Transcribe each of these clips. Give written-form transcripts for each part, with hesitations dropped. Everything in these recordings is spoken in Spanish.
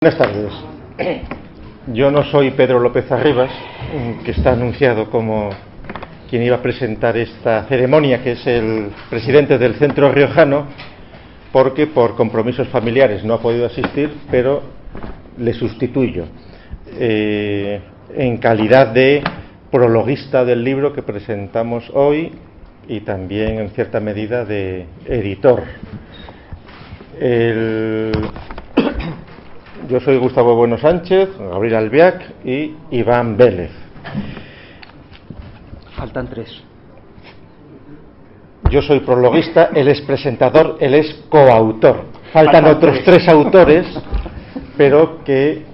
Buenas tardes. Yo no soy Pedro López Arribas, que está anunciado como quien iba a presentar esta ceremonia, que es el presidente del Centro Riojano, porque por compromisos familiares no ha podido asistir, pero le sustituyo en calidad de prologuista del libro que presentamos hoy y también en cierta medida de editor. Yo soy Gustavo Bueno Sánchez, Gabriel Albiac y Iván Vélez. Faltan tres. Yo soy prologuista, él es presentador, él es coautor. Faltan otros tres autores, pero que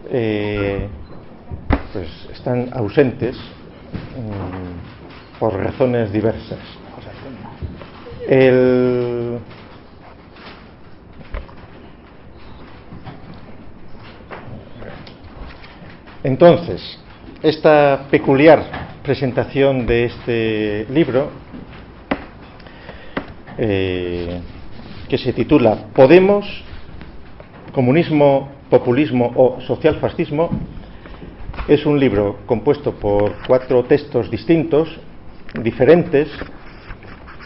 pues están ausentes por razones diversas. Entonces, esta peculiar presentación de este libro, que se titula Podemos, Comunismo, Populismo o Socialfascismo, es un libro compuesto por 4 textos distintos, diferentes,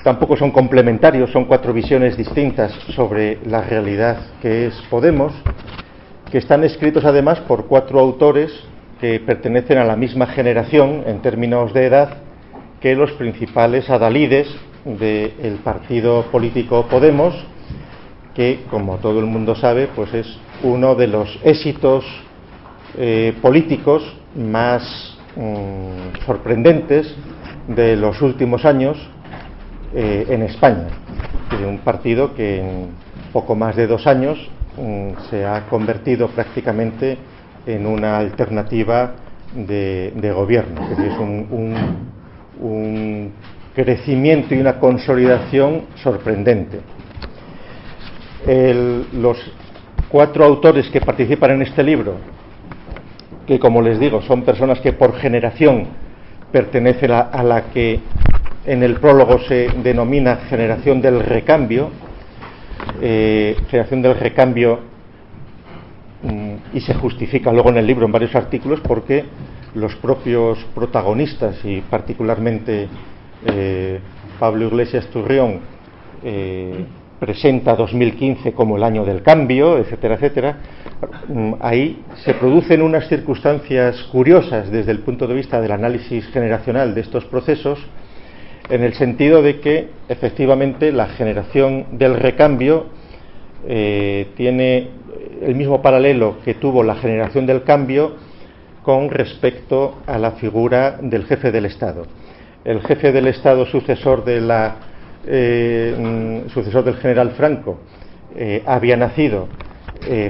tampoco son complementarios, son 4 visiones distintas sobre la realidad que es Podemos, que están escritos además por 4 autores que pertenecen a la misma generación en términos de edad que los principales adalides del partido político Podemos, que, como todo el mundo sabe, pues es uno de los éxitos políticos más sorprendentes de los últimos años en España. Es un partido que en poco más de 2 años se ha convertido prácticamente en una alternativa de gobierno. Es decir, es un crecimiento y una consolidación sorprendente. Los 4 autores que participan en este libro, que como les digo son personas que por generación pertenecen a la que en el prólogo se denomina generación del recambio, y se justifica luego en el libro en varios artículos porque los propios protagonistas y particularmente Pablo Iglesias Turrión presenta 2015 como el año del cambio, etcétera, etcétera. Ahí se producen unas circunstancias curiosas desde el punto de vista del análisis generacional de estos procesos, en el sentido de que efectivamente la generación del recambio tiene el mismo paralelo que tuvo la generación del cambio con respecto a la figura del jefe del Estado. El jefe del Estado sucesor del general Franco había nacido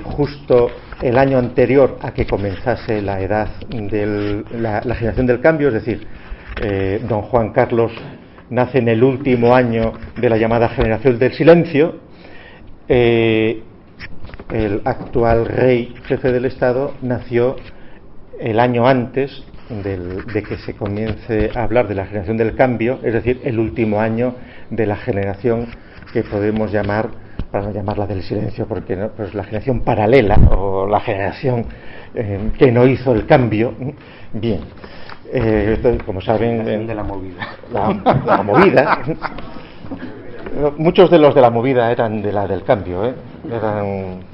justo el año anterior a que comenzase la edad de la generación del cambio, es decir, don Juan Carlos nace en el último año de la llamada generación del silencio. El actual rey jefe del Estado nació el año antes de que se comience a hablar de la generación del cambio, es decir, el último año de la generación que podemos llamar, para no llamarla del silencio, porque no, pues la generación paralela o la generación que no hizo el cambio. Bien, como saben, de la movida. La movida. Muchos de los de la movida eran de la del cambio,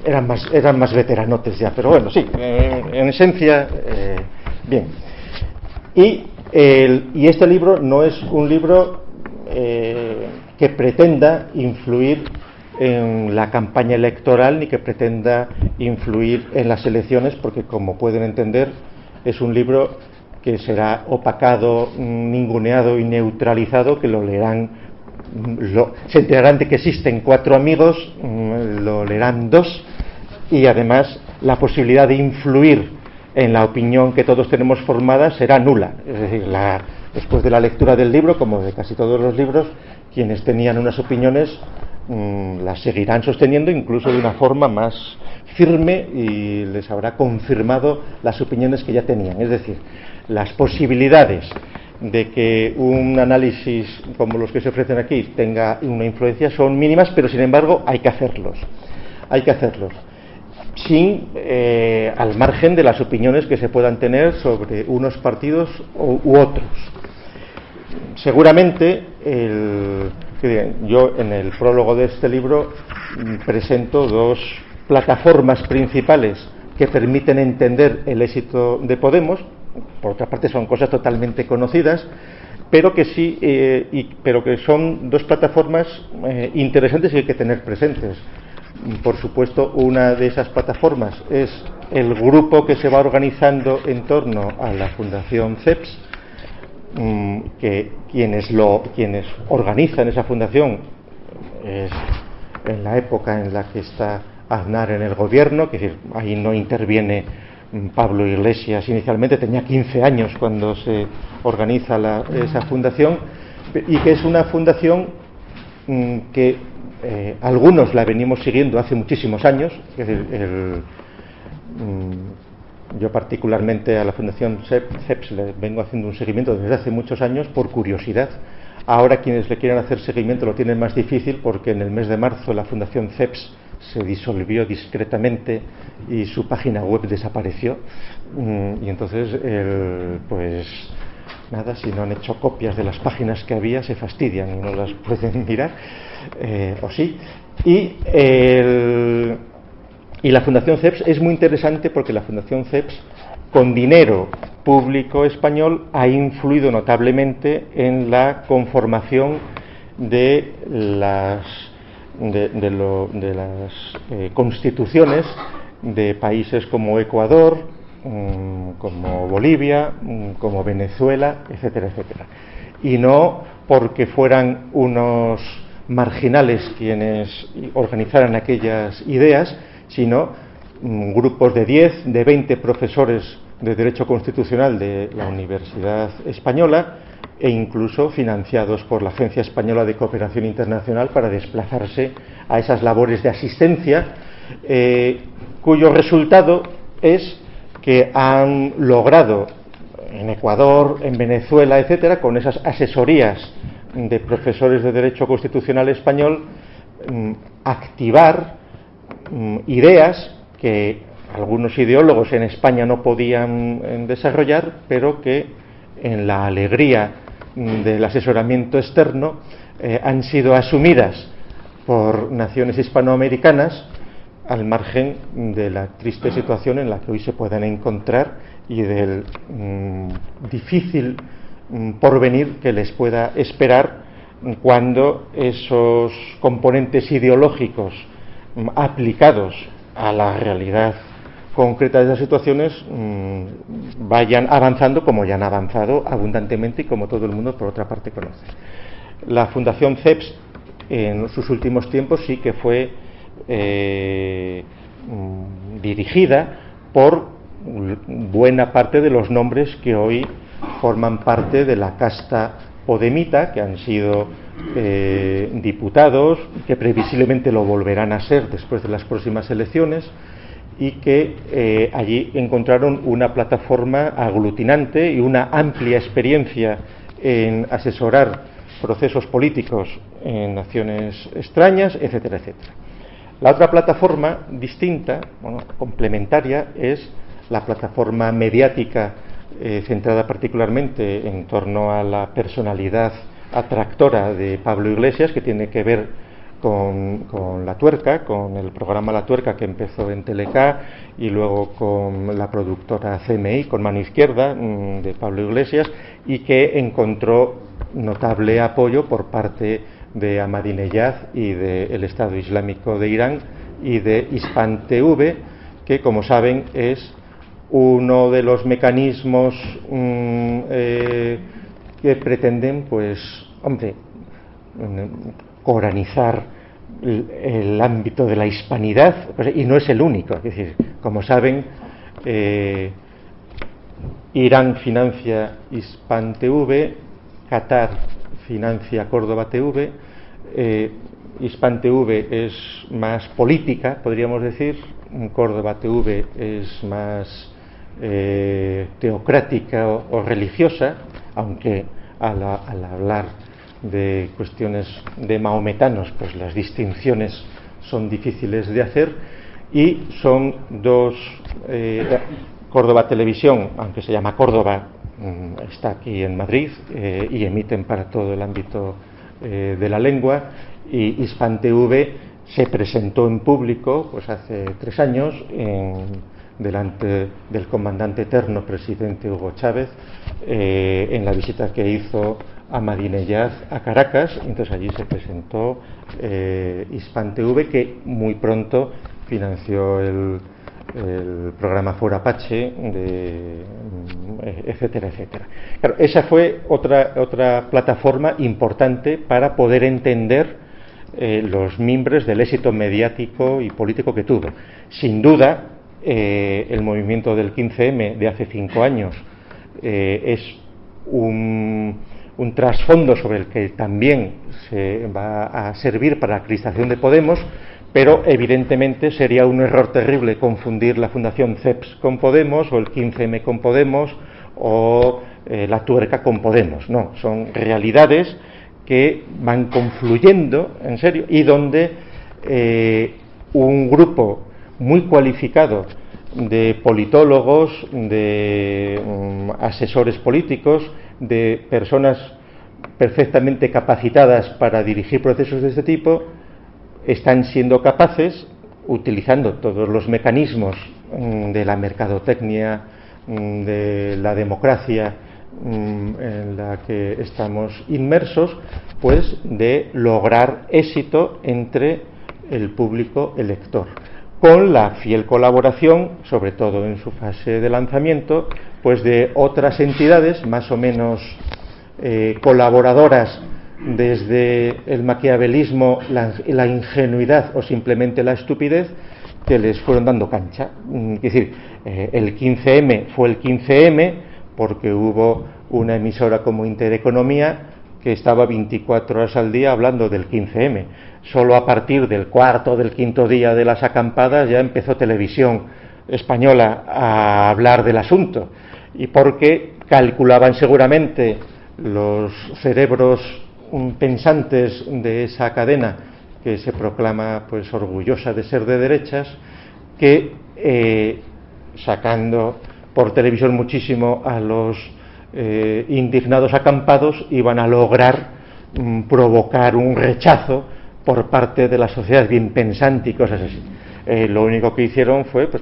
eran más veteranotes ya, pero bueno, sí, en esencia, bien. Y este libro no es un libro que pretenda influir en la campaña electoral ni que pretenda influir en las elecciones, porque, como pueden entender, es un libro que será opacado, ninguneado y neutralizado, que lo leerán. Se enterarán de que existen 4 amigos, lo leerán 2, y además la posibilidad de influir en la opinión que todos tenemos formada será nula. Es decir, después de la lectura del libro, como de casi todos los libros, quienes tenían unas opiniones las seguirán sosteniendo, incluso de una forma más firme, y les habrá confirmado las opiniones que ya tenían. Es decir, las posibilidades de que un análisis como los que se ofrecen aquí tenga una influencia son mínimas, pero sin embargo hay que hacerlos. sin al margen de las opiniones que se puedan tener sobre unos partidos u otros. Seguramente yo en el prólogo de este libro presento dos plataformas principales que permiten entender el éxito de Podemos. Por otra parte son cosas totalmente conocidas, pero que sí, pero que son dos plataformas interesantes y que hay que tener presentes. Por supuesto, una de esas plataformas es el grupo que se va organizando en torno a la Fundación CEPS, que quienes organizan esa fundación es en la época en la que está Aznar en el gobierno, que ahí no interviene Pablo Iglesias inicialmente, tenía 15 años cuando se organiza esa fundación, y que es una fundación que algunos la venimos siguiendo hace muchísimos años. Es decir, yo particularmente a la Fundación CEPS le vengo haciendo un seguimiento desde hace muchos años por curiosidad. Ahora quienes le quieren hacer seguimiento lo tienen más difícil, porque en el mes de marzo la Fundación CEPS se disolvió discretamente y su página web desapareció, y entonces pues nada, si no han hecho copias de las páginas que había se fastidian y no las pueden mirar, o sí. Y la Fundación CEPS es muy interesante porque la Fundación CEPS, con dinero público español, ha influido notablemente en la conformación de las constituciones de países como Ecuador, como Bolivia, como Venezuela, etcétera, etcétera. Y no porque fueran unos marginales quienes organizaran aquellas ideas, sino grupos de 10, de 20 profesores de Derecho Constitucional de la Universidad Española, e incluso financiados por la Agencia Española de Cooperación Internacional para desplazarse a esas labores de asistencia, cuyo resultado es que han logrado en Ecuador, en Venezuela, etcétera, con esas asesorías de profesores de Derecho Constitucional español, activar ideas que algunos ideólogos en España no podían desarrollar, pero que en la alegría del asesoramiento externo han sido asumidas por naciones hispanoamericanas, al margen de la triste situación en la que hoy se puedan encontrar y del difícil porvenir que les pueda esperar cuando esos componentes ideológicos aplicados a la realidad concreta de esas situaciones vayan avanzando como ya han avanzado abundantemente y como todo el mundo por otra parte conoce. La Fundación CEPS en sus últimos tiempos sí que fue dirigida por buena parte de los nombres que hoy forman parte de la casta podemita, que han sido diputados, que previsiblemente lo volverán a ser después de las próximas elecciones, y que allí encontraron una plataforma aglutinante y una amplia experiencia en asesorar procesos políticos en naciones extrañas, etcétera, etcétera. La otra plataforma distinta, complementaria, es la plataforma mediática centrada particularmente en torno a la personalidad atractora de Pablo Iglesias, que tiene que ver con La Tuerca, con el programa La Tuerca que empezó en Teleca, y luego con la productora CMI, con Mano Izquierda, de Pablo Iglesias, y que encontró notable apoyo por parte de Ahmadinejad y del Estado Islámico de Irán y de Hispan TV, que, como saben, es uno de los mecanismos que pretenden, pues, coranizar el ámbito de la hispanidad, y no es el único. Es decir, como saben, Irán financia Hispan TV, Qatar financia Córdoba TV, Hispan TV es más política, podríamos decir, Córdoba TV es más teocrática o religiosa, aunque al hablar de cuestiones de mahometanos, pues las distinciones son difíciles de hacer, y son dos, Córdoba Televisión, aunque se llama Córdoba, está aquí en Madrid y emiten para todo el ámbito de la lengua, y Hispan TV se presentó en público pues hace 3 años delante del comandante eterno presidente Hugo Chávez en la visita que hizo Ahmadinejad a Caracas. Entonces allí se presentó Hispan TV, que muy pronto financió el programa Fora Apache, etcétera, etcétera. Claro, esa fue otra plataforma importante para poder entender los mimbres del éxito mediático y político que tuvo. Sin duda, el movimiento del 15M de hace 5 años es un trasfondo sobre el que también se va a servir para la cristalización de Podemos, pero evidentemente sería un error terrible confundir la Fundación CEPS con Podemos, o el 15M con Podemos, o la tuerca con Podemos. No, son realidades que van confluyendo, en serio, y donde un grupo muy cualificado de politólogos, de asesores políticos, de personas perfectamente capacitadas para dirigir procesos de este tipo, están siendo capaces, utilizando todos los mecanismos de la mercadotecnia, de la democracia en la que estamos inmersos, pues de lograr éxito entre el público elector, con la fiel colaboración, sobre todo en su fase de lanzamiento, pues de otras entidades más o menos colaboradoras desde el maquiavelismo, la ingenuidad o simplemente la estupidez, que les fueron dando cancha. Es decir, el 15M fue el 15M porque hubo una emisora como Intereconomía que estaba 24 horas al día hablando del 15M. Solo a partir del 4º o del 5º día de las acampadas ya empezó Televisión Española a hablar del asunto, y porque calculaban seguramente los cerebros pensantes de esa cadena, que se proclama pues orgullosa de ser de derechas, que sacando por televisión muchísimo a los indignados acampados, iban a lograr provocar un rechazo por parte de la sociedad bien pensante y cosas así. Lo único que hicieron fue pues,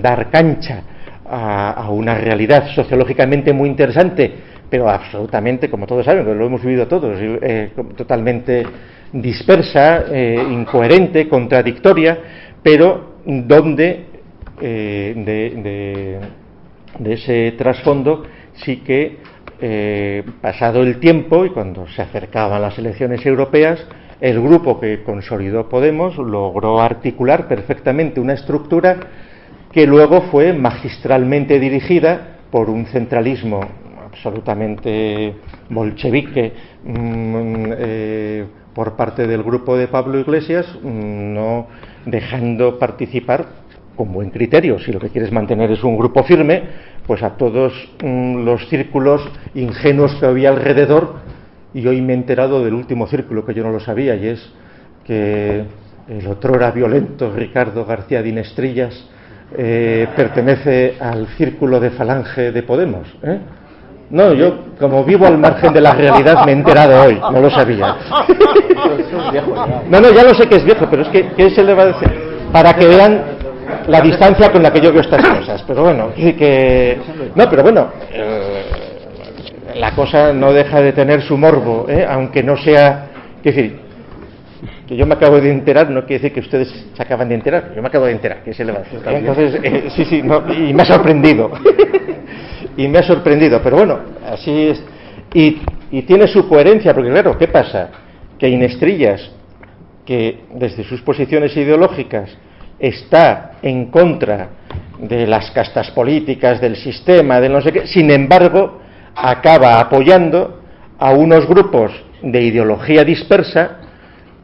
dar cancha a una realidad sociológicamente muy interesante, pero absolutamente, como todos saben, lo hemos vivido todos, totalmente dispersa, incoherente, contradictoria, pero donde de ese trasfondo sí que pasado el tiempo y cuando se acercaban las elecciones europeas, el grupo que consolidó Podemos logró articular perfectamente una estructura que luego fue magistralmente dirigida por un centralismo absolutamente bolchevique por parte del grupo de Pablo Iglesias, no dejando participar con buen criterio, si lo que quieres mantener es un grupo firme, pues a todos los círculos ingenuos que había alrededor. Y hoy me he enterado del último círculo, que yo no lo sabía, y es que el otrora violento Ricardo García Dinestrillas pertenece al círculo de Falange de Podemos, ¿eh? No, yo, como vivo al margen de la realidad, me he enterado hoy, no lo sabía. No, ya lo sé que es viejo, pero es que ¿qué se le va a decir? Para que vean la distancia con la que yo veo estas cosas. Pero bueno, la cosa no deja de tener su morbo, aunque no sea, es decir, que yo me acabo de enterar no quiere decir que ustedes se acaban de enterar, yo me acabo de enterar, ¿qué se le va a decir? Entonces, y me ha sorprendido. Y me ha sorprendido, pero bueno, así es. Y tiene su coherencia, porque claro, ¿qué pasa? Que Dinestrillas, que desde sus posiciones ideológicas está en contra de las castas políticas, del sistema, del no sé qué, sin embargo, acaba apoyando a unos grupos de ideología dispersa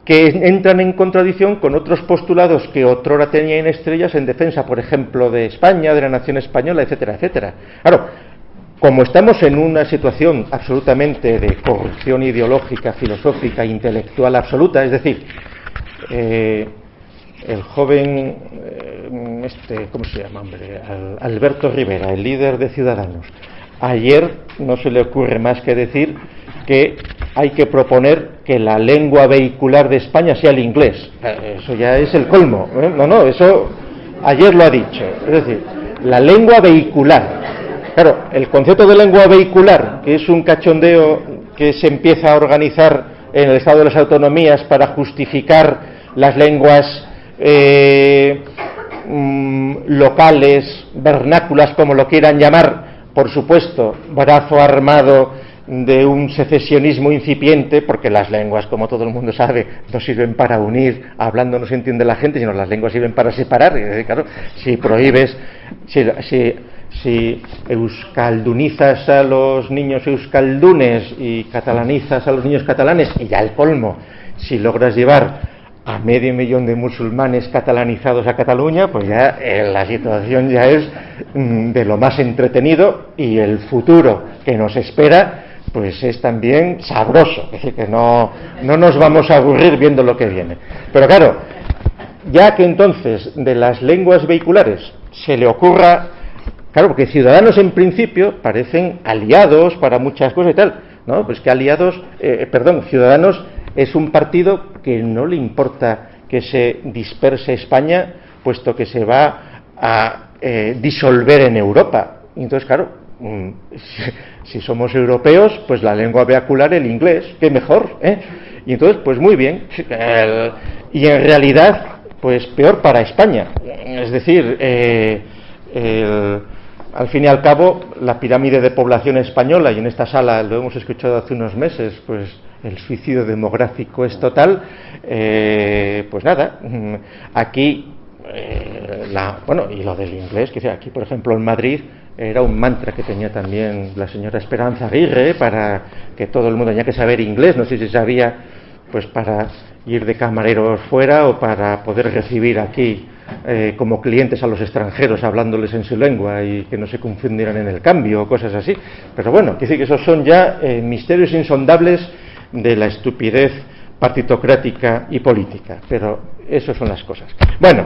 que entran en contradicción con otros postulados que otrora tenía Dinestrillas en defensa, por ejemplo, de España, de la nación española, etcétera, etcétera. Claro, como estamos en una situación absolutamente de corrupción ideológica, filosófica, intelectual absoluta, es decir, el joven, ¿cómo se llama, hombre? Alberto Rivera, el líder de Ciudadanos, ayer no se le ocurre más que decir que hay que proponer que la lengua vehicular de España sea el inglés. Eso ya es el colmo, ¿eh? No, eso ayer lo ha dicho. Es decir, la lengua vehicular. Claro, el concepto de lengua vehicular, que es un cachondeo que se empieza a organizar en el Estado de las Autonomías para justificar las lenguas locales, vernáculas, como lo quieran llamar, por supuesto, brazo armado de un secesionismo incipiente, porque las lenguas, como todo el mundo sabe, no sirven para unir, hablando no se entiende la gente, sino las lenguas sirven para separar. Y claro, si prohíbes, si euskaldunizas a los niños euskaldunes y catalanizas a los niños catalanes, y ya el colmo, si logras llevar a 500.000 de musulmanes catalanizados a Cataluña, pues ya la situación ya es de lo más entretenido, y el futuro que nos espera pues es también sabroso. Es decir, que no nos vamos a aburrir viendo lo que viene. Pero claro, ya que entonces de las lenguas vehiculares se le ocurra, claro, porque Ciudadanos en principio parecen aliados para muchas cosas y tal, ¿no? Pues que Ciudadanos es un partido que no le importa que se disperse España, puesto que se va a disolver en Europa. Y entonces, claro, si somos europeos, pues la lengua vehicular, el inglés, qué mejor, ¿eh? Y entonces, pues muy bien. Y en realidad, pues peor para España. Es decir, al fin y al cabo, la pirámide de población española, y en esta sala lo hemos escuchado hace unos meses, pues el suicidio demográfico es total. Pues nada, aquí, y lo del inglés, que aquí, por ejemplo, en Madrid, era un mantra que tenía también la señora Esperanza Aguirre, para que todo el mundo tenía que saber inglés. No sé si sabía, pues para ir de camareros fuera o para poder recibir aquí como clientes a los extranjeros hablándoles en su lengua y que no se confundieran en el cambio o cosas así. Pero bueno, quiere decir que esos son ya misterios insondables de la estupidez partitocrática y política, pero esas son las cosas. Bueno,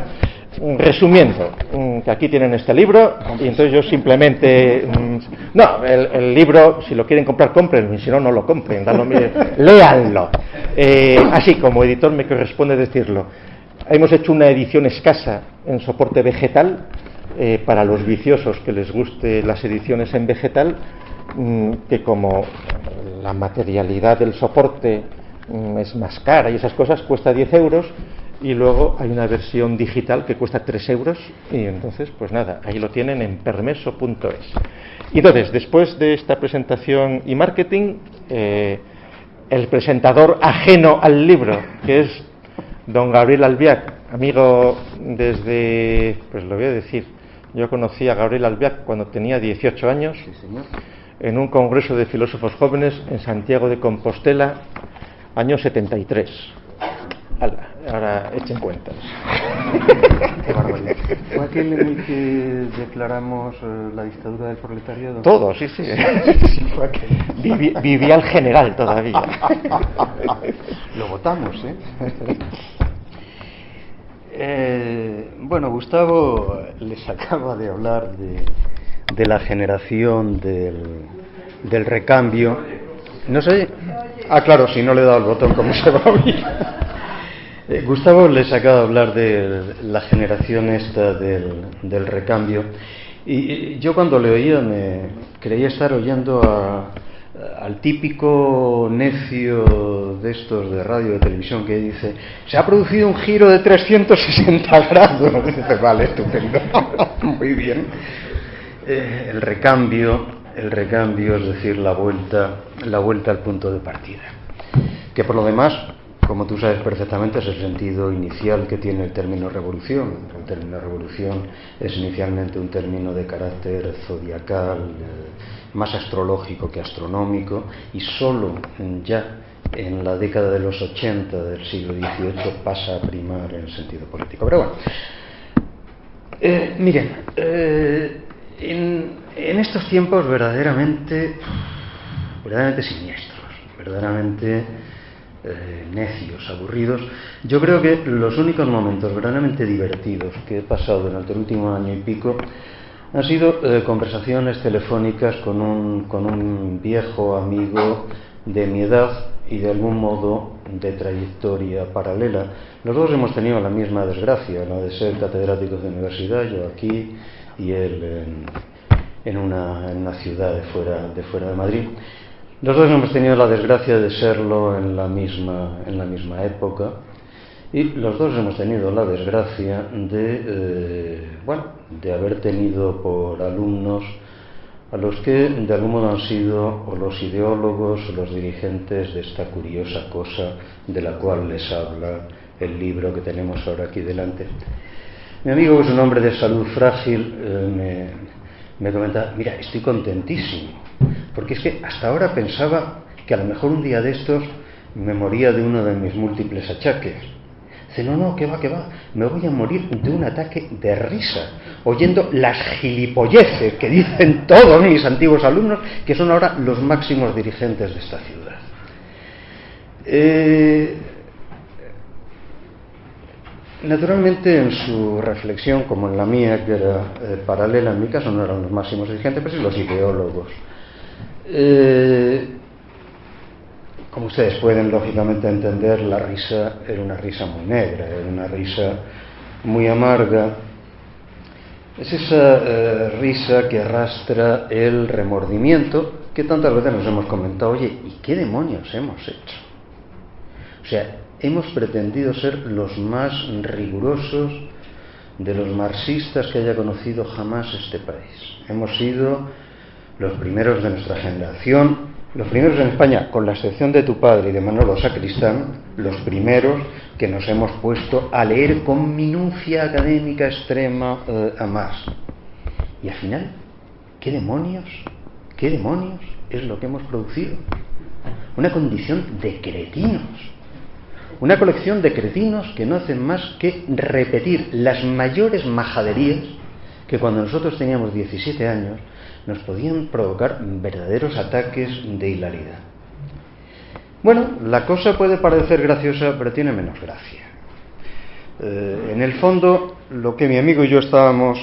resumiendo, que aquí tienen este libro, y entonces yo simplemente el libro, si lo quieren comprar, cómprenlo, y si no, no lo compren, léanlo. Así, como editor me corresponde decirlo, hemos hecho una edición escasa en soporte vegetal, para los viciosos que les guste las ediciones en vegetal, que como la materialidad del soporte es más cara y esas cosas, cuesta 10 euros, y luego hay una versión digital que cuesta 3 euros, y entonces, pues nada, ahí lo tienen en permeso.es. Y entonces, después de esta presentación y marketing, el presentador ajeno al libro, que es don Gabriel Albiac, amigo desde, pues lo voy a decir, yo conocí a Gabriel Albiac cuando tenía 18 años, sí, señor, en un congreso de filósofos jóvenes en Santiago de Compostela, año 73. Ahora echen cuentas. Qué barbaridad. ¿Fue aquel en el que declaramos la dictadura del proletariado? Todo, sí. Sí, fue aquel. Vivía el general todavía. Lo votamos, Bueno, Gustavo les acaba de hablar de la generación del recambio. No sé. Claro, si no le he dado el botón, ¿cómo se va a oír? Gustavo les acaba de hablar de la generación esta del recambio, y yo cuando le oía me creía estar oyendo al típico necio de estos de radio, de televisión, que dice: se ha producido un giro de 360 grados. Dice: vale, estupendo, muy bien. El recambio, es decir, la vuelta al punto de partida, que por lo demás, como tú sabes perfectamente, es el sentido inicial que tiene el término revolución. El término revolución es inicialmente un término de carácter zodiacal, más astrológico que astronómico, y solo ya en la década de los 80 del siglo XVIII pasa a primar en el sentido político. Pero bueno, miren, en estos tiempos verdaderamente siniestros, verdaderamente necios, aburridos. Yo creo que los únicos momentos verdaderamente divertidos que he pasado durante el último año y pico han sido conversaciones telefónicas con un viejo amigo de mi edad y de algún modo de trayectoria paralela. Los dos hemos tenido la misma desgracia, la de ser catedráticos de universidad, yo aquí y él en una ciudad de fuera de Madrid. Los dos hemos tenido la desgracia de serlo en la misma época, y los dos hemos tenido la desgracia de haber tenido por alumnos a los que de algún modo han sido o los ideólogos o los dirigentes de esta curiosa cosa de la cual les habla el libro que tenemos ahora aquí delante. Mi amigo, que es un hombre de salud frágil, me comenta: mira, estoy contentísimo, porque es que hasta ahora pensaba que a lo mejor un día de estos me moría de uno de mis múltiples achaques. Dice: no, que va, me voy a morir de un ataque de risa, oyendo las gilipolleces que dicen todos mis antiguos alumnos, que son ahora los máximos dirigentes de esta ciudad. Naturalmente, en su reflexión, como en la mía, que era paralela, en mi caso no eran los máximos dirigentes, pero sí los ideólogos. Como ustedes pueden lógicamente entender, la risa era una risa muy negra, era una risa muy amarga. Es esa risa que arrastra el remordimiento que tantas veces nos hemos comentado: oye, ¿y qué demonios hemos hecho? O sea, hemos pretendido ser los más rigurosos de los marxistas que haya conocido jamás este país. Hemos sido los primeros de nuestra generación, los primeros en España, con la excepción de tu padre y de Manolo Sacristán, los primeros que nos hemos puesto a leer con minucia académica extrema a Marx. Y al final, ¿qué demonios es lo que hemos producido? Una condición de cretinos. Una colección de cretinos que no hacen más que repetir las mayores majaderías que cuando nosotros teníamos 17 años nos podían provocar verdaderos ataques de hilaridad. Bueno, la cosa puede parecer graciosa, pero tiene menos gracia. En el fondo, lo que mi amigo y yo estábamos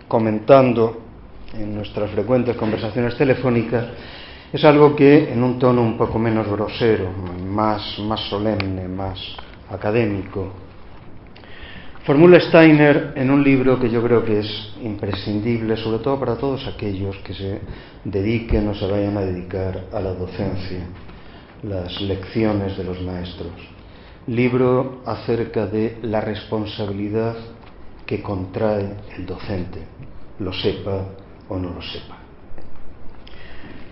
comentando en nuestras frecuentes conversaciones telefónicas es algo que, en un tono un poco menos grosero, más solemne, más académico, formula Steiner en un libro que yo creo que es imprescindible, sobre todo para todos aquellos que se dediquen o se vayan a dedicar a la docencia, las lecciones de los maestros. Libro acerca de la responsabilidad que contrae el docente, lo sepa o no lo sepa.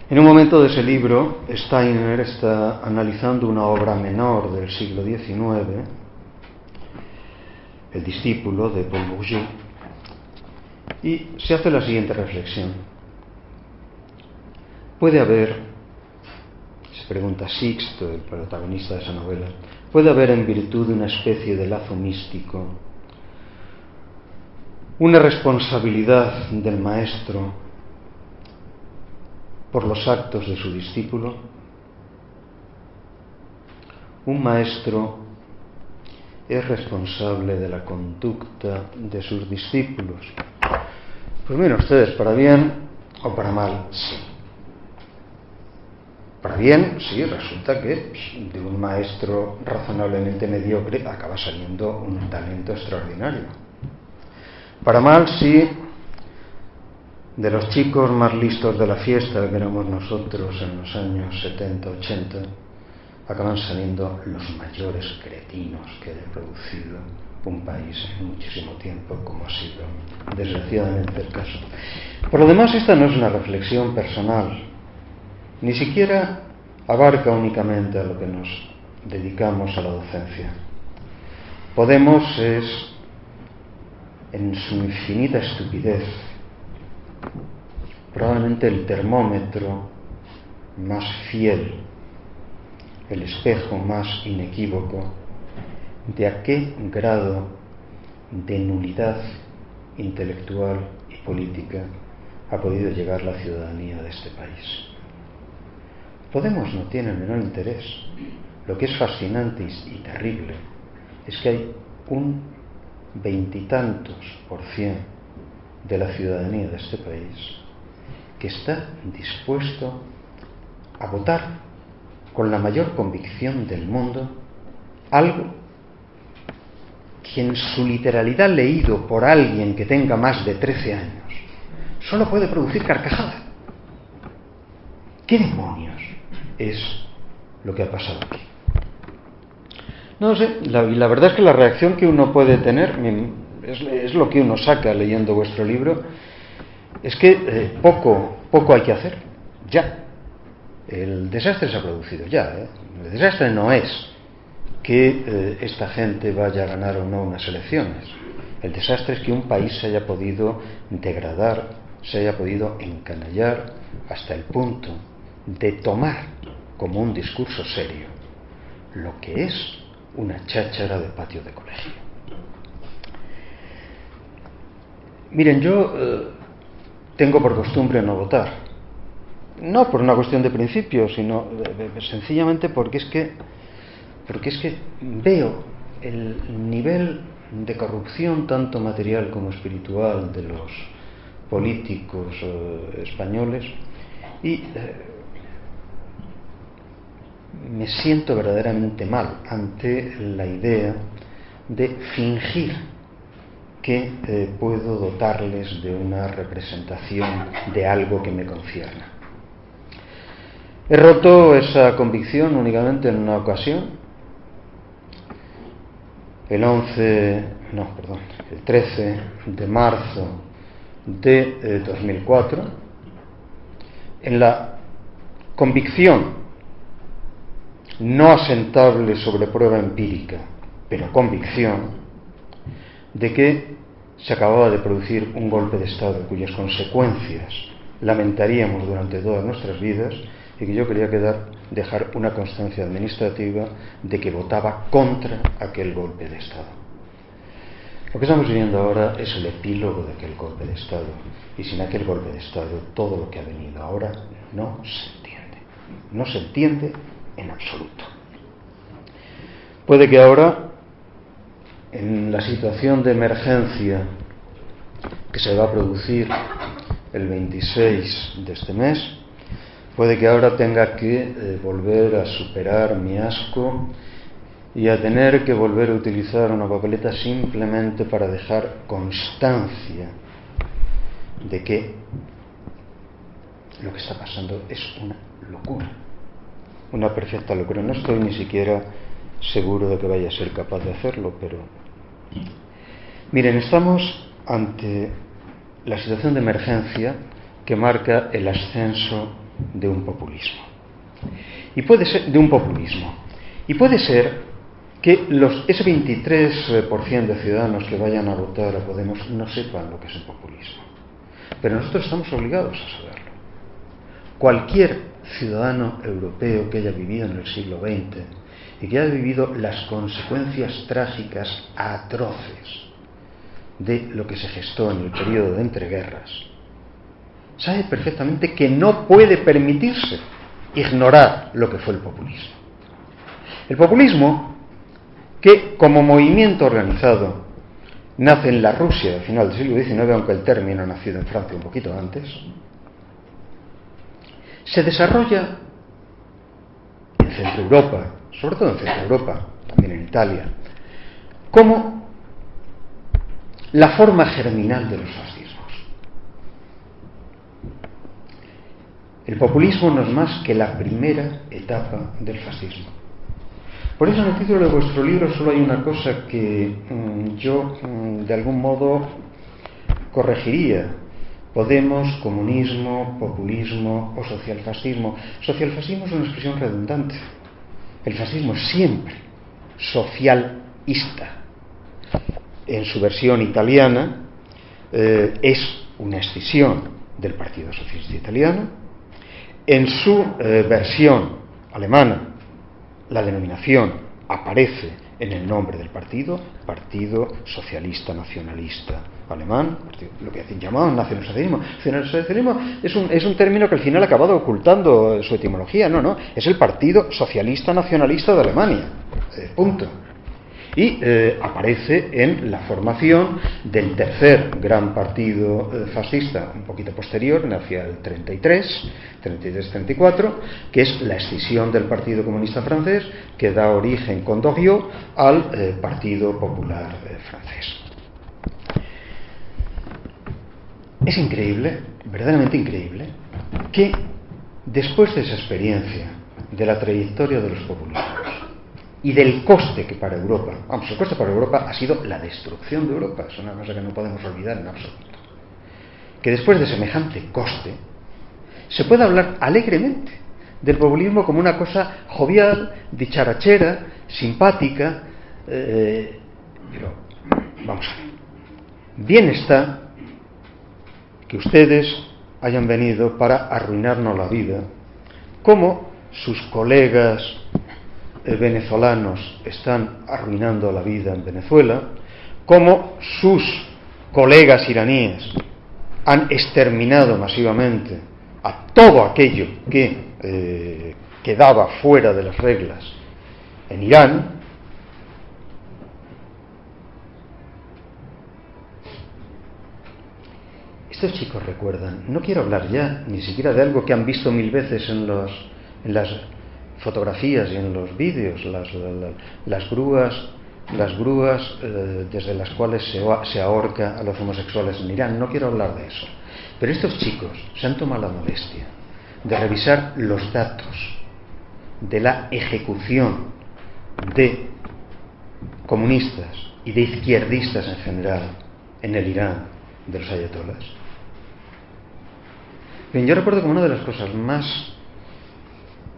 En un momento de ese libro, Steiner está analizando una obra menor del siglo XIX, El discípulo, de Paul Bourget, y se hace la siguiente reflexión. Puede haber, se pregunta Sixto, el protagonista de esa novela, puede haber, en virtud de una especie de lazo místico, una responsabilidad del maestro por los actos de su discípulo. Un maestro es responsable de la conducta de sus discípulos. Pues miren ustedes, para bien o para mal, sí. Para bien, sí, resulta que de un maestro razonablemente mediocre acaba saliendo un talento extraordinario. Para mal, sí, de los chicos más listos de la fiesta, que éramos nosotros en los años 70, 80, acaban saliendo los mayores cretinos que haya producido un país en muchísimo tiempo, como ha sido desgraciadamente el caso. Por lo demás, esta no es una reflexión personal, ni siquiera abarca únicamente a lo que nos dedicamos a la docencia. Podemos es, en su infinita estupidez, probablemente el termómetro más fiel, el espejo más inequívoco de a qué grado de nulidad intelectual y política ha podido llegar la ciudadanía de este país. Podemos no tiene el menor interés. lo que es fascinante y terrible es que hay un 20 y tantos % de la ciudadanía de este país que está dispuesto a votar con la mayor convicción del mundo algo que en su literalidad leído por alguien que tenga más de 13 años solo puede producir carcajada. ¿Qué demonios es lo que ha pasado aquí? No sé, la verdad es que la reacción que uno puede tener es lo que uno saca leyendo vuestro libro, es que poco hay que hacer, ya. El desastre se ha producido ya, ¿eh? El desastre no es que esta gente vaya a ganar o no unas elecciones. El desastre es que un país se haya podido degradar, se haya podido encanallar hasta el punto de tomar como un discurso serio lo que es una cháchara de patio de colegio. Miren, yo tengo por costumbre no votar. No por una cuestión de principio, sino sencillamente porque es que veo el nivel de corrupción, tanto material como espiritual, de los políticos españoles, y me siento verdaderamente mal ante la idea de fingir que puedo dotarles de una representación de algo que me concierne. He roto esa convicción únicamente en una ocasión, el 13 de marzo de 2004, en la convicción no asentable sobre prueba empírica, pero convicción de que se acababa de producir un golpe de Estado cuyas consecuencias lamentaríamos durante todas nuestras vidas, y que yo quería dejar una constancia administrativa de que votaba contra aquel golpe de Estado. Lo que estamos viviendo ahora es el epílogo de aquel golpe de Estado, y sin aquel golpe de Estado todo lo que ha venido ahora no se entiende en absoluto. Puede que ahora, en la situación de emergencia que se va a producir el 26 de este mes, puede que ahora tenga que volver a superar mi asco y a tener que volver a utilizar una papeleta simplemente para dejar constancia de que lo que está pasando es una locura, una perfecta locura. No estoy ni siquiera seguro de que vaya a ser capaz de hacerlo, pero miren, estamos ante la situación de emergencia que marca el ascenso de un populismo. Y puede ser que ese 23% de ciudadanos que vayan a votar a Podemos no sepan lo que es el populismo. Pero nosotros estamos obligados a saberlo. Cualquier ciudadano europeo que haya vivido en el siglo XX y que haya vivido las consecuencias trágicas atroces de lo que se gestó en el periodo de entreguerras, sabe perfectamente que no puede permitirse ignorar lo que fue el populismo. El populismo, que como movimiento organizado nace en la Rusia del final del siglo XIX, aunque el término ha nacido en Francia un poquito antes, se desarrolla en Centro Europa, sobre todo en Centro Europa, también en Italia, como la forma germinal de los fascismos. El populismo no es más que la primera etapa del fascismo. Por eso en el título de vuestro libro solo hay una cosa que yo de algún modo corregiría: Podemos, comunismo, populismo o socialfascismo. Socialfascismo es una expresión redundante. El fascismo es siempre socialista. En su versión italiana es una escisión del Partido Socialista Italiano. En su versión alemana, la denominación aparece en el nombre del Partido Socialista Nacionalista Alemán, lo que llamaban nacionalsocialismo. Nacionalsocialismo es un término que al final ha acabado ocultando su etimología. No, es el Partido Socialista Nacionalista de Alemania. Punto. Y aparece en la formación del tercer gran partido fascista, un poquito posterior, hacia el 33-34, que es la escisión del Partido Comunista Francés, que da origen con Doriot al Partido Popular francés. Es increíble, verdaderamente increíble, que después de esa experiencia, de la trayectoria de los populismos, y del coste que para Europa, el coste para Europa ha sido la destrucción de Europa, es una cosa que no podemos olvidar en absoluto, que después de semejante coste se puede hablar alegremente del populismo como una cosa jovial, dicharachera, simpática, pero vamos a ver, bien está que ustedes hayan venido para arruinarnos la vida, como sus colegas venezolanos están arruinando la vida en Venezuela, como sus colegas iraníes han exterminado masivamente a todo aquello que quedaba fuera de las reglas en Irán. Estos chicos recuerdan, no quiero hablar ya ni siquiera de algo que han visto 1000 veces en las fotografías y en los vídeos, las grúas desde las cuales se ahorca a los homosexuales en Irán. No quiero hablar de eso, pero estos chicos se han tomado la molestia de revisar los datos de la ejecución de comunistas y de izquierdistas en general en el Irán de los ayatolás. Bien, yo recuerdo como una de las cosas más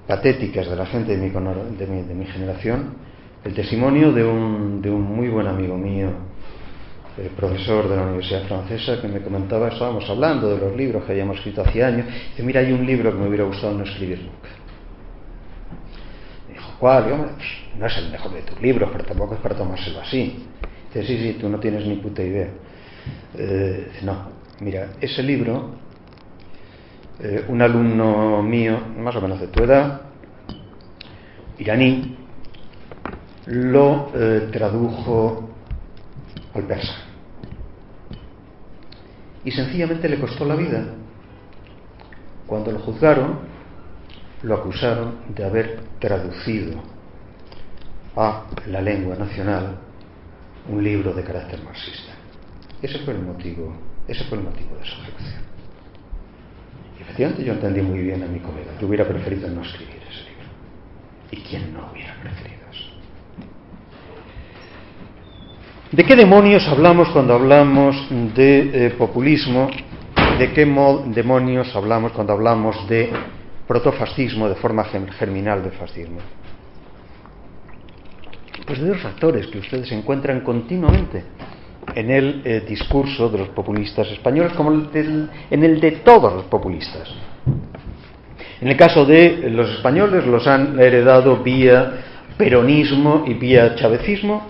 patéticas de la gente de mi generación, el testimonio de un muy buen amigo mío, profesor de la Universidad Francesa, que me comentaba, estábamos hablando de los libros que habíamos escrito hace años, y dice, mira, hay un libro que me hubiera gustado no escribir nunca. Me dijo, ¿cuál? Y, hombre, pues, no es el mejor de tus libros, pero tampoco es para tomárselo así. Dice, sí, tú no tienes ni puta idea. Dice, no, mira, ese libro, un alumno mío, más o menos de tu edad, iraní, lo tradujo al persa. Y sencillamente le costó la vida. Cuando lo juzgaron, lo acusaron de haber traducido a la lengua nacional un libro de carácter marxista. Ese fue el motivo de su ejecución. Y efectivamente yo entendí muy bien a mi colega. Yo hubiera preferido no escribir ese libro. ¿Y quién no hubiera preferido eso? ¿De qué demonios hablamos cuando hablamos de populismo? ¿De qué demonios hablamos cuando hablamos de protofascismo, de forma germinal del fascismo? Pues de dos factores que ustedes encuentran continuamente en el discurso de los populistas españoles, como en el de todos los populistas. En el caso de los españoles, los han heredado vía peronismo y vía chavecismo,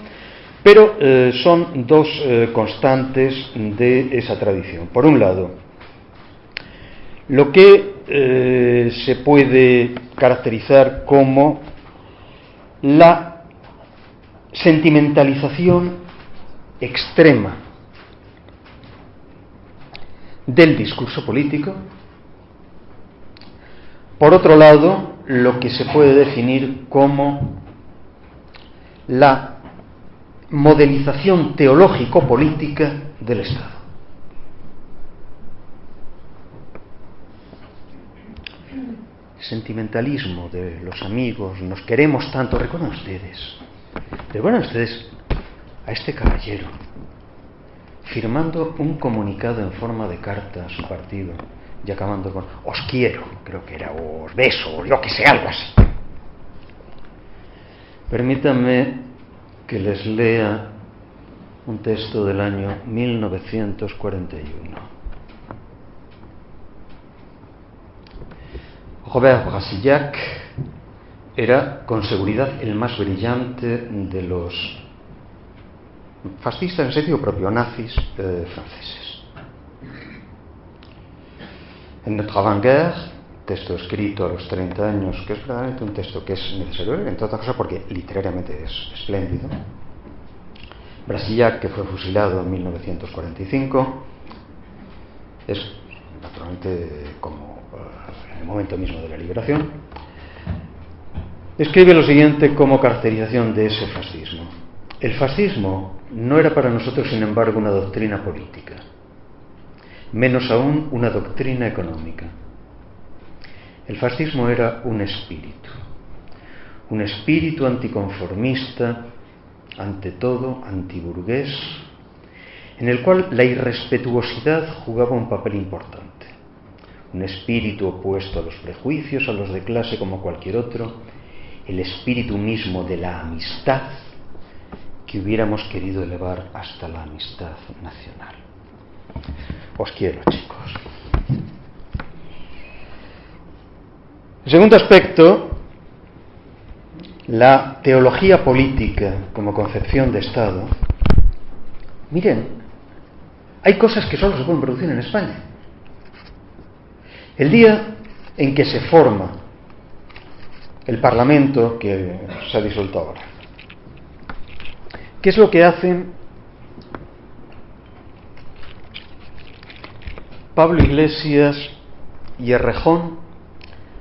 pero son dos constantes de esa tradición. Por un lado, lo que se puede caracterizar como la sentimentalización extrema del discurso político. Por otro lado, lo que se puede definir como la modelización teológico-política del Estado. Sentimentalismo de los amigos, nos queremos tanto. Recuerdan ustedes a este caballero firmando un comunicado en forma de carta a su partido y acabando con os quiero, creo que era, os beso, o yo que sé, algo así. Permítanme que les lea un texto del año 1941. Robert Brasillac, era con seguridad el más brillante de los fascistas, en sentido propio, nazis franceses. En Notre Avant-Guerre, texto escrito a los 30 años, que es verdaderamente un texto que es necesario leer, entre otras cosas porque literariamente es espléndido. Brasillac, que fue fusilado en 1945, es naturalmente como en el momento mismo de la liberación, escribe lo siguiente como caracterización de ese fascismo. El fascismo no era para nosotros, sin embargo, una doctrina política, menos aún una doctrina económica. El fascismo era un espíritu anticonformista, ante todo antiburgués, en el cual la irrespetuosidad jugaba un papel importante. Un espíritu opuesto a los prejuicios, a los de clase como cualquier otro, el espíritu mismo de la amistad que hubiéramos querido elevar hasta la amistad nacional. Os quiero, chicos. El segundo aspecto, la teología política como concepción de Estado. Miren, hay cosas que solo se pueden producir en España. El día en que se forma el Parlamento que se ha disuelto ahora, ¿qué es lo que hacen Pablo Iglesias y Errejón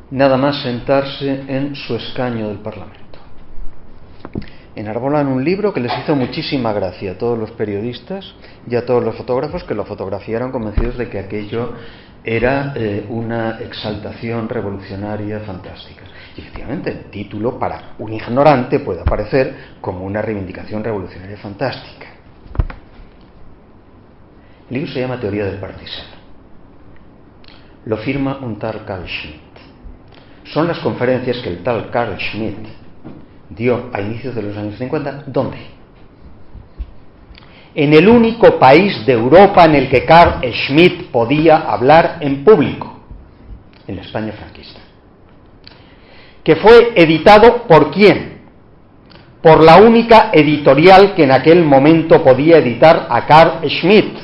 nada más sentarse en su escaño del Parlamento? Enarbolan un libro que les hizo muchísima gracia a todos los periodistas y a todos los fotógrafos que lo fotografiaron convencidos de que aquello era una exaltación revolucionaria fantástica. Y efectivamente el título para un ignorante puede aparecer como una reivindicación revolucionaria fantástica. El libro se llama Teoría del Partisano. Lo firma un tal Carl Schmitt. Son las conferencias que el tal Carl Schmitt dio a inicios de los años 50. ¿Dónde? En el único país de Europa en el que Carl Schmitt podía hablar en público, en la España franquista. Que fue editado ¿por quién? Por la única editorial que en aquel momento podía editar a Carl Schmitt,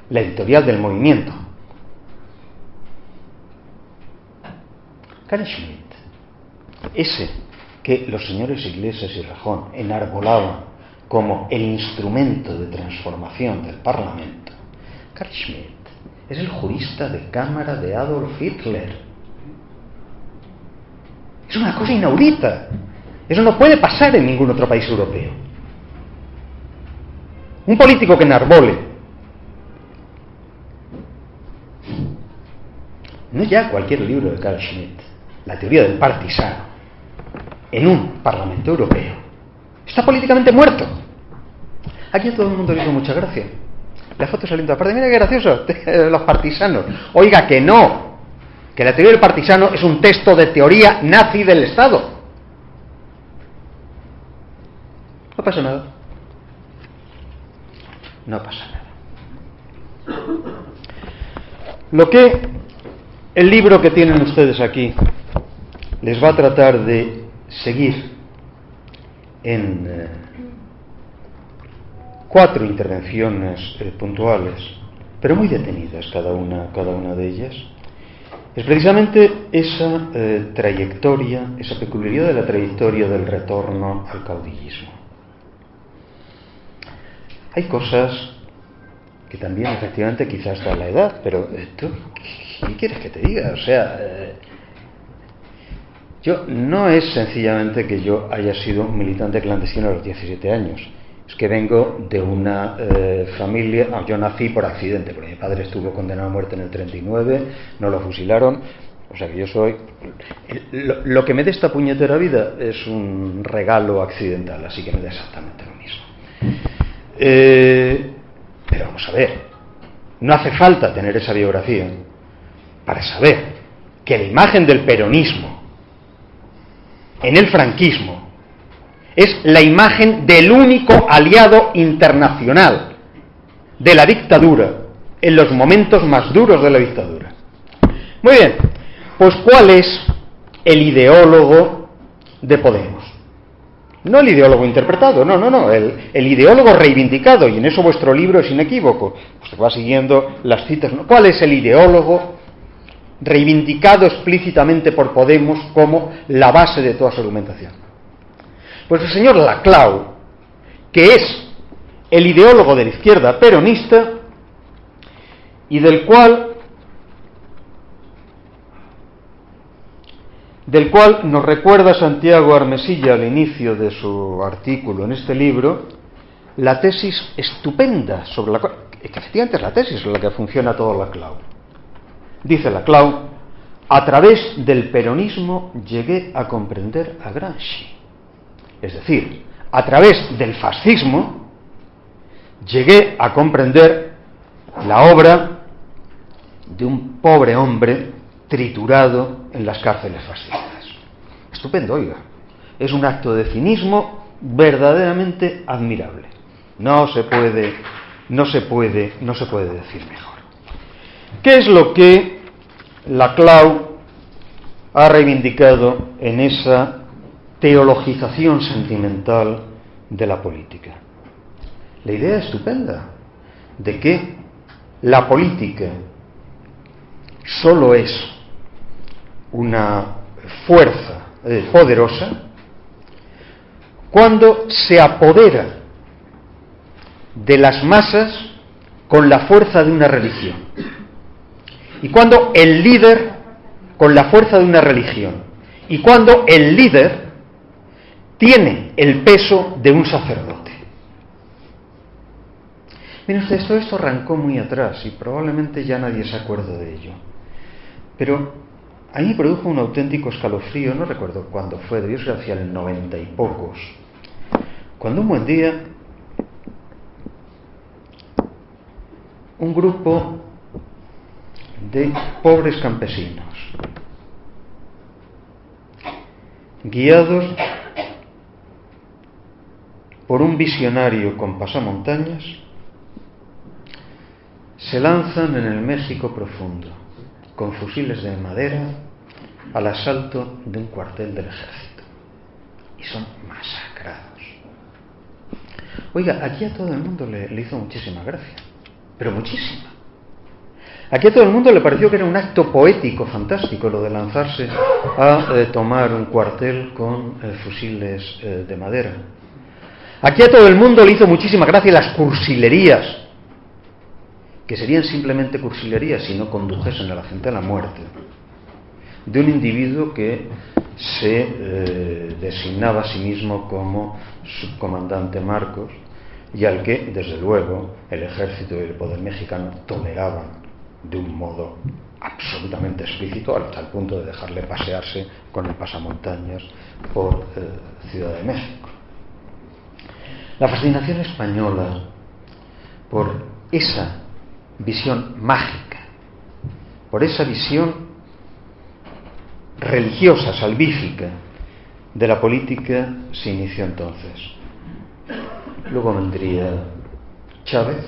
la editorial del movimiento. Carl Schmitt, ese que los señores Iglesias y Errejón enarbolaban como el instrumento de transformación del Parlamento, Carl Schmitt es el jurista de cámara de Adolf Hitler. Es una cosa inaudita. Eso no puede pasar en ningún otro país europeo. Un político que enarbole, no ya cualquier libro de Carl Schmitt, la teoría del partisano, en un Parlamento europeo, está políticamente muerto. Aquí a todo el mundo le hizo mucha gracia. La foto saliendo aparte, mira qué gracioso, los partisanos. Oiga, que no, que la teoría del partisano es un texto de teoría nazi del Estado. No pasa nada. No pasa nada. Lo que el libro que tienen ustedes aquí les va a tratar de seguir en 4 intervenciones puntuales, pero muy detenidas cada una de ellas, es precisamente esa trayectoria, esa peculiaridad de la trayectoria del retorno al caudillismo. Hay cosas que también efectivamente quizás da la edad, pero ¿tú qué quieres que te diga? O sea, yo no es sencillamente que yo haya sido un militante clandestino a los 17 años. Es que vengo de una familia. Yo nací por accidente, porque mi padre estuvo condenado a muerte en el 39, no lo fusilaron. O sea que yo soy. Lo que me dé esta puñetera vida es un regalo accidental, así que me da exactamente lo mismo. Pero vamos a ver, no hace falta tener esa biografía para saber que la imagen del peronismo en el franquismo es la imagen del único aliado internacional de la dictadura en los momentos más duros de la dictadura. Muy bien, pues ¿cuál es el ideólogo de Podemos. No el ideólogo interpretado, no, el ideólogo reivindicado, y en eso vuestro libro es inequívoco. Usted va siguiendo las citas, ¿no? ¿Cuál es el ideólogo reivindicado explícitamente por Podemos como la base de toda su argumentación? Pues el señor Laclau, que es el ideólogo de la izquierda peronista y del cual nos recuerda Santiago Armesilla al inicio de su artículo en este libro, la tesis estupenda sobre la cual, que efectivamente es la tesis sobre la que funciona todo Laclau. Dice Laclau: a través del peronismo llegué a comprender a Gramsci. Es decir, a través del fascismo llegué a comprender la obra de un pobre hombre triturado en las cárceles fascistas. Estupendo, oiga. Es un acto de cinismo verdaderamente admirable. No se puede decir mejor. ¿Qué es lo que Laclau ha reivindicado en esa teologización sentimental de la política? La idea estupenda de que la política solo es una fuerza poderosa cuando se apodera de las masas con la fuerza de una religión, y cuando el líder con la fuerza de una religión, y cuando el líder tiene el peso de un sacerdote. Miren ustedes, todo esto arrancó muy atrás y probablemente ya nadie se acuerda de ello, pero a mí me produjo un auténtico escalofrío, no recuerdo cuándo fue, debió ser hacia el 90 y pocos, cuando un buen día un grupo de pobres campesinos, guiados por un visionario con pasamontañas, se lanzan en el México profundo, con fusiles de madera, al asalto de un cuartel del ejército, y son masacrados. Oiga, aquí a todo el mundo le hizo muchísima gracia, pero muchísima. Aquí a todo el mundo le pareció que era un acto poético fantástico lo de lanzarse a tomar un cuartel con fusiles de madera. Aquí a todo el mundo le hizo muchísima gracia las cursilerías, que serían simplemente cursilerías si no condujesen a la gente a la muerte, de un individuo que se designaba a sí mismo como subcomandante Marcos, y al que, desde luego, el ejército y el poder mexicano toleraban de un modo absolutamente explícito, hasta el punto de dejarle pasearse con el pasamontañas por Ciudad de México. La fascinación española por esa visión mágica, por esa visión religiosa, salvífica de la política, se inició entonces. Luego vendría Chávez,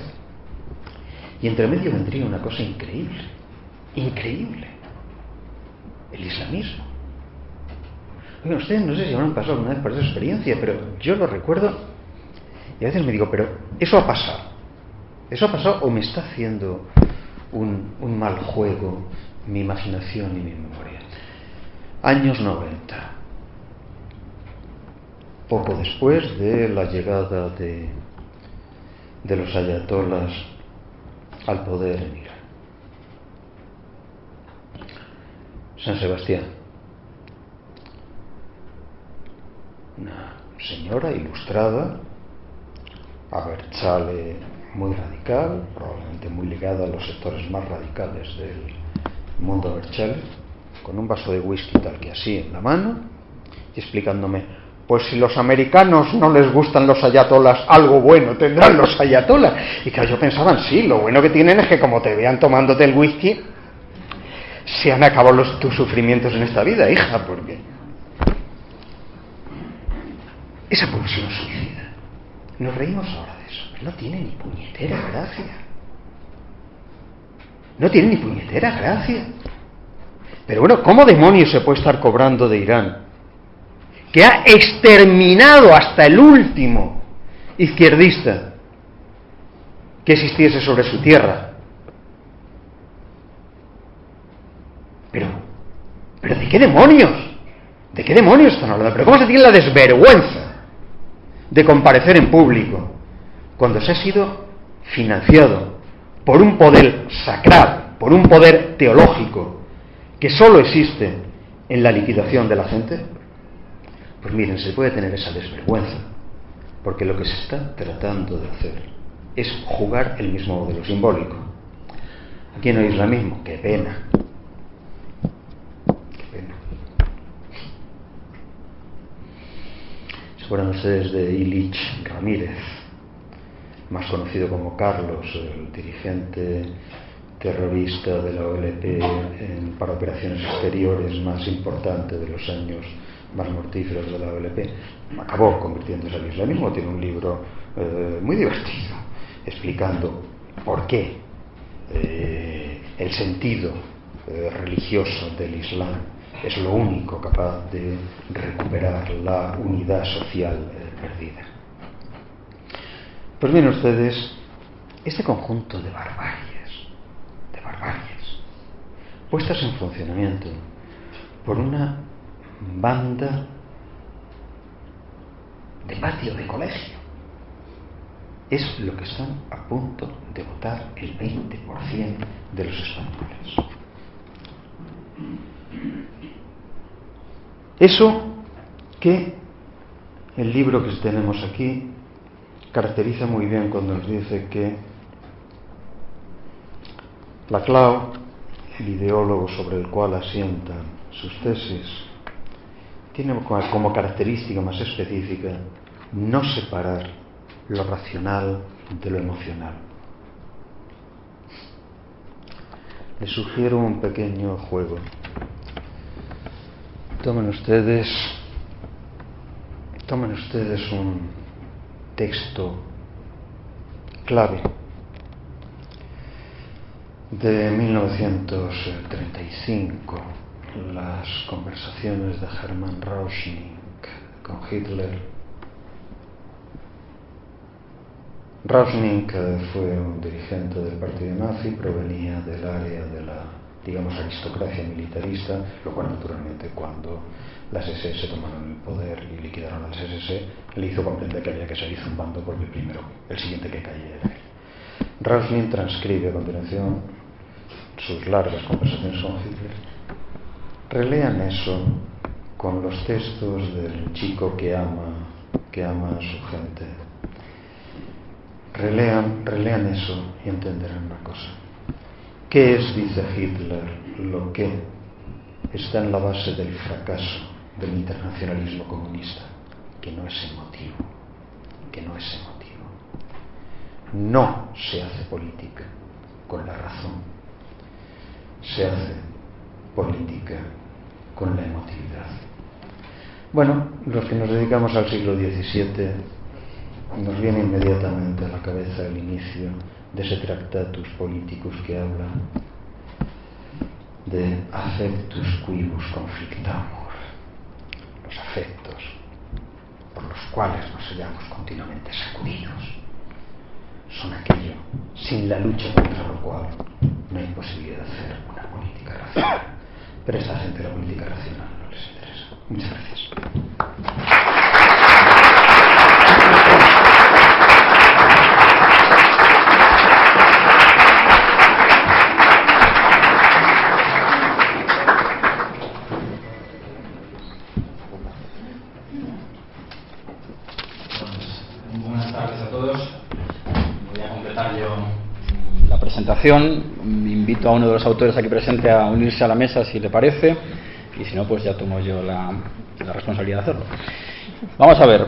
y entre medio vendría una cosa increíble, el islamismo. Oigan, ustedes no sé si habrán pasado alguna vez por esa experiencia, pero yo lo recuerdo y a veces me digo, pero ¿eso ha pasado o me está haciendo un mal juego mi imaginación y mi memoria? Años 90, poco después de la llegada de los ayatolas al poder en Irán. San Sebastián, una señora ilustrada, abertzale muy radical, probablemente muy ligada a los sectores más radicales del mundo abertzale, con un vaso de whisky tal que así en la mano, y explicándome: pues si los americanos no les gustan los ayatolas, algo bueno tendrán los ayatolas. Y claro, yo pensaba, sí, lo bueno que tienen es que como te vean tomándote el whisky, se han acabado tus sufrimientos en esta vida, hija, porque esa pulsión suicida, nos reímos ahora de eso, pero no tiene ni puñetera gracia. No tiene ni puñetera gracia. Pero bueno, ¿cómo demonios se puede estar cobrando de Irán, que ha exterminado hasta el último izquierdista que existiese sobre su tierra? Pero ¿de qué demonios? ¿De qué demonios están hablando? ¿Pero cómo se tiene la desvergüenza de comparecer en público cuando se ha sido financiado por un poder sacral, por un poder teológico que solo existe en la liquidación de la gente? Pues miren, se puede tener esa desvergüenza, porque lo que se está tratando de hacer es jugar el mismo modelo simbólico. Aquí no hay islamismo, qué pena. Qué pena. ¿Se acuerdan ustedes de Ilich Ramírez, más conocido como Carlos, el dirigente terrorista de la OLP para operaciones exteriores más importante de los años más mortíferos de la OLP? Acabó convirtiéndose al islamismo. Tiene un libro muy divertido explicando por qué el sentido religioso del Islam es lo único capaz de recuperar la unidad social perdida. Pues miren ustedes, este conjunto de barbaries puestas en funcionamiento por una banda de patio de colegio es lo que están a punto de votar el 20% de los españoles. Eso que el libro que tenemos aquí caracteriza muy bien cuando nos dice que Laclau, el ideólogo sobre el cual asientan sus tesis, tiene como característica más específica no separar lo racional de lo emocional. Les sugiero un pequeño juego. Tomen ustedes un texto clave de 1935, las conversaciones de Hermann Rauschning con Hitler. Rauschning fue un dirigente del partido nazi, provenía del área de la, digamos, aristocracia militarista, lo cual naturalmente cuando las SS tomaron el poder y liquidaron a las SS le hizo comprender que había que salir zumbando porque el siguiente que caía era él. Rauschning transcribe a continuación sus largas conversaciones con Hitler. Relean eso con los textos del chico que ama a su gente. Relean eso y entenderán una cosa. ¿Qué es, dice Hitler, lo que está en la base del fracaso del internacionalismo comunista? Que no es emotivo. No se hace política con la razón, se hace política con la emotividad. Bueno, los que nos dedicamos al siglo XVII nos viene inmediatamente a la cabeza el inicio de ese Tractatus Politicus que habla de affectus quibus conflictamur, los afectos por los cuales nos hallamos continuamente sacudidos. Son aquello sin la lucha contra lo cual no hay posibilidad de hacer una política racional. Pero a esta gente la política racional no les interesa. Muchas gracias. Buenas tardes a todos. Voy a completar yo la presentación. Invito a uno de los autores aquí presente a unirse a la mesa si le parece, y si no, pues ya tomo yo la responsabilidad de hacerlo. Vamos a ver,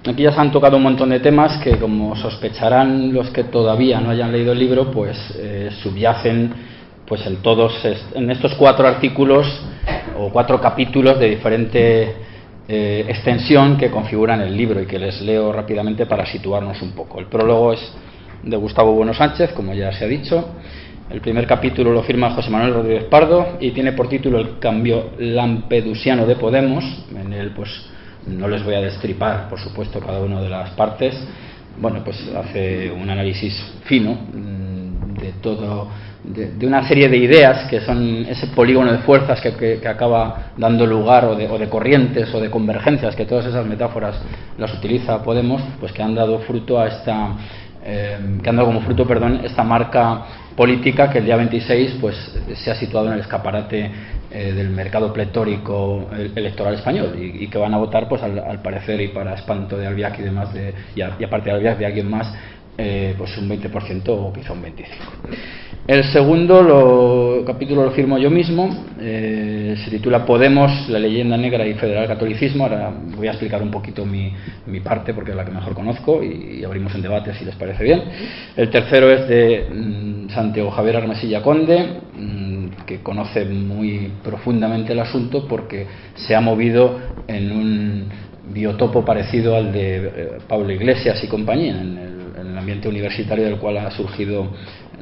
aquí ya se han tocado un montón de temas que, como sospecharán los que todavía no hayan leído el libro, pues subyacen pues en estos 4 artículos o 4 capítulos de diferente extensión que configuran el libro, y que les leo rápidamente para situarnos un poco. El prólogo es de Gustavo Bueno Sánchez, como ya se ha dicho, El primer capítulo lo firma José Manuel Rodríguez Pardo y tiene por título El cambio lampedusiano de Podemos. En él pues no les voy a destripar, por supuesto, cada una de las partes. Bueno, pues hace un análisis fino de todo, de una serie de ideas que son ese polígono de fuerzas que acaba dando lugar, o de corrientes o de convergencias, que todas esas metáforas las utiliza Podemos, pues que han dado fruto a esta esta marca política que el día 26 pues se ha situado en el escaparate del mercado pletórico electoral español, y que van a votar, pues al parecer, y para espanto de Albiac y demás, y aparte de Albiac, de alguien más, pues un 20% o quizá un 25%. El segundo capítulo lo firmo yo mismo, se titula Podemos, la leyenda negra y federal catolicismo. Ahora voy a explicar un poquito mi parte, porque es la que mejor conozco, y abrimos en debate si les parece bien. El tercero es de Santiago Javier Armesilla Conde, que conoce muy profundamente el asunto porque se ha movido en un biotopo parecido al de Pablo Iglesias y compañía, en el ambiente universitario del cual ha surgido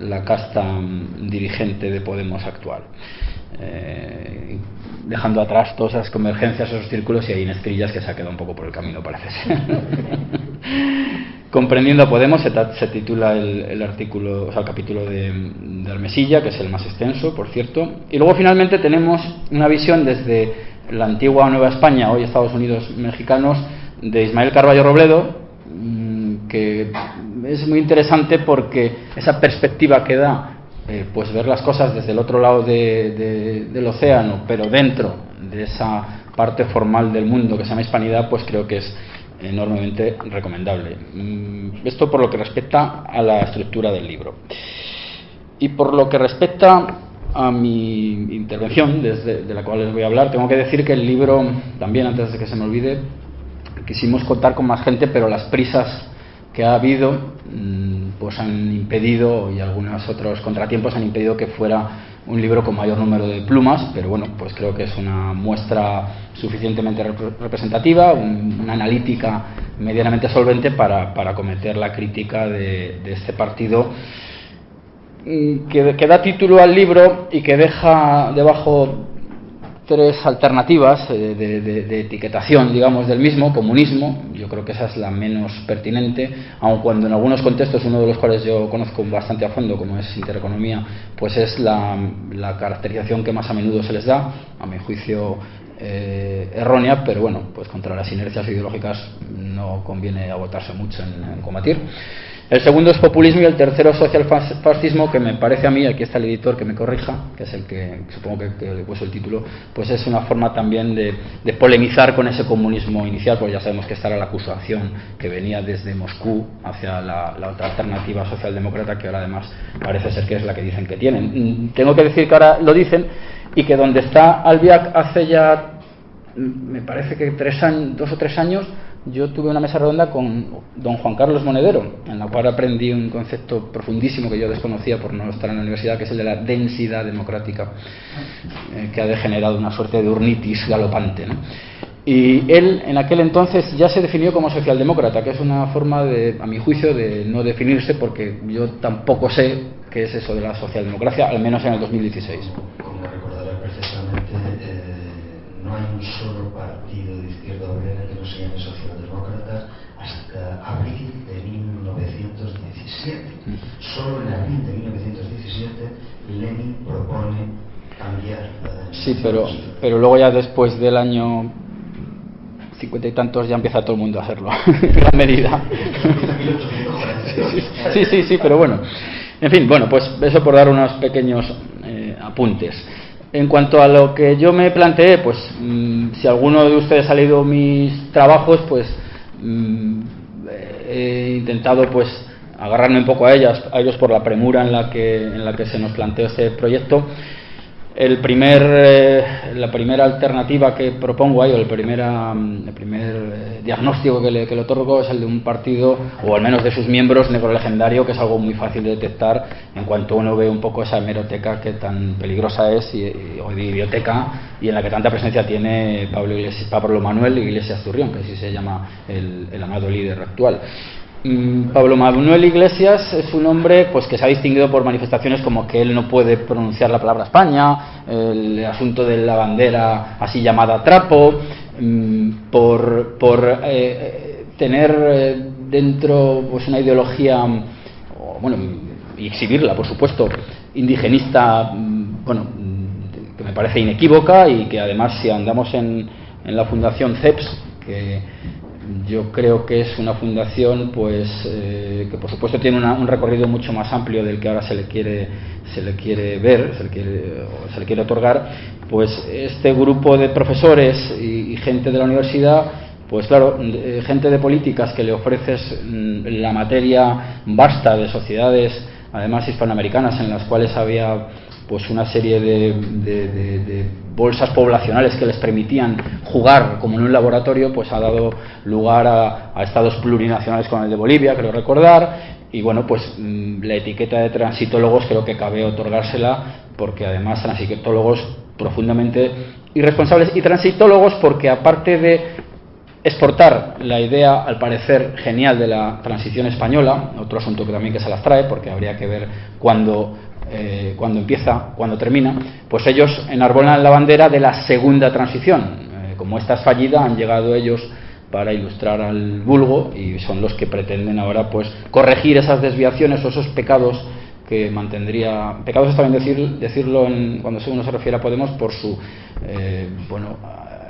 la casta dirigente de Podemos actual, dejando atrás todas esas convergencias, esos círculos, y hay Inestrillas que se ha quedado un poco por el camino, parece ser. Comprendiendo a Podemos se titula el artículo, o sea, el capítulo de Armesilla, que es el más extenso, por cierto. Y luego finalmente tenemos una visión desde la antigua Nueva España, hoy Estados Unidos mexicanos, de Ismael Carballo Robledo, que es muy interesante porque esa perspectiva que da, pues ver las cosas desde el otro lado del océano, pero dentro de esa parte formal del mundo que se llama hispanidad, pues creo que es enormemente recomendable. Esto por lo que respecta a la estructura del libro. Y por lo que respecta a mi intervención, de la cual les voy a hablar, tengo que decir que el libro, también antes de que se me olvide, quisimos contar con más gente, pero las prisas que ha habido pues han impedido, y algunos otros contratiempos han impedido que fuera un libro con mayor número de plumas, pero bueno, pues creo que es una muestra suficientemente representativa, una analítica medianamente solvente para acometer la crítica de este partido que da título al libro y que deja debajo tres alternativas de etiquetación, digamos, del mismo: comunismo. Yo creo que esa es la menos pertinente, aun cuando en algunos contextos, uno de los cuales yo conozco bastante a fondo, como es Intereconomía, pues es la caracterización que más a menudo se les da, a mi juicio errónea, pero bueno, pues contra las inercias ideológicas no conviene agotarse mucho en combatir. El segundo es populismo y el tercero social fascismo, que me parece a mí, aquí está el editor que me corrija, que es el que supongo que le puso el título, pues es una forma también de polemizar con ese comunismo inicial, porque ya sabemos que esta era la acusación que venía desde Moscú hacia la otra alternativa socialdemócrata, que ahora además parece ser que es la que dicen que tienen. Tengo que decir que ahora lo dicen, y que donde está Albiac hace ya, me parece que 2 o 3 años, yo tuve una mesa redonda con don Juan Carlos Monedero, en la cual aprendí un concepto profundísimo que yo desconocía por no estar en la universidad, que es el de la densidad democrática, que ha degenerado una suerte de urnitis galopante, ¿no? Y él en aquel entonces ya se definió como socialdemócrata, que es una forma a mi juicio, de no definirse, porque yo tampoco sé qué es eso de la socialdemocracia, al menos en el 2016. Como recordará perfectamente, no hay un solo partido de izquierda obrera que no se llame socialdemócrata hasta abril de 1917. Solo en abril de 1917 Lenin propone cambiar la... Sí, pero luego ya después del año 50 y tantos ya empieza todo el mundo a hacerlo, en gran medida. Sí, pero bueno. En fin, bueno, pues eso por dar unos pequeños apuntes. En cuanto a lo que yo me planteé, pues si alguno de ustedes ha leído mis trabajos, pues he intentado pues agarrarme un poco a ellos por la premura en la que se nos planteó este proyecto. La primera alternativa que propongo ahí, o el primer diagnóstico que le otorgo, es el de un partido, o al menos de sus miembros, negro legendario, que es algo muy fácil de detectar en cuanto uno ve un poco esa hemeroteca que tan peligrosa es, o de biblioteca, y en la que tanta presencia tiene Pablo Manuel Iglesias Zurrión, que así se llama el amado líder actual. Pablo Manuel Iglesias es un hombre pues que se ha distinguido por manifestaciones como que él no puede pronunciar la palabra España, el asunto de la bandera así llamada trapo, por tener dentro pues una ideología, bueno, y exhibirla, por supuesto, indigenista, bueno, que me parece inequívoca, y que además, si andamos en la Fundación CEPS, que yo creo que es una fundación pues que por supuesto tiene un recorrido mucho más amplio del que ahora se le quiere otorgar, pues este grupo de profesores y gente de la universidad, pues claro, gente de políticas que le ofreces la materia vasta de sociedades además hispanoamericanas, en las cuales había pues una serie de bolsas poblacionales que les permitían jugar como en un laboratorio, pues ha dado lugar a estados plurinacionales como el de Bolivia, creo recordar, y bueno, pues la etiqueta de transitólogos creo que cabe otorgársela, porque además transitólogos profundamente irresponsables, y transitólogos porque aparte de exportar la idea, al parecer genial, de la transición española, otro asunto que también que se las trae, porque habría que ver cuándo empieza, cuándo termina, pues ellos enarbolan la bandera de la segunda transición. Como esta es fallida, han llegado ellos para ilustrar al vulgo, y son los que pretenden ahora pues corregir esas desviaciones o esos pecados que mantendría. Pecados está bien decirlo cuando uno se refiere a Podemos por su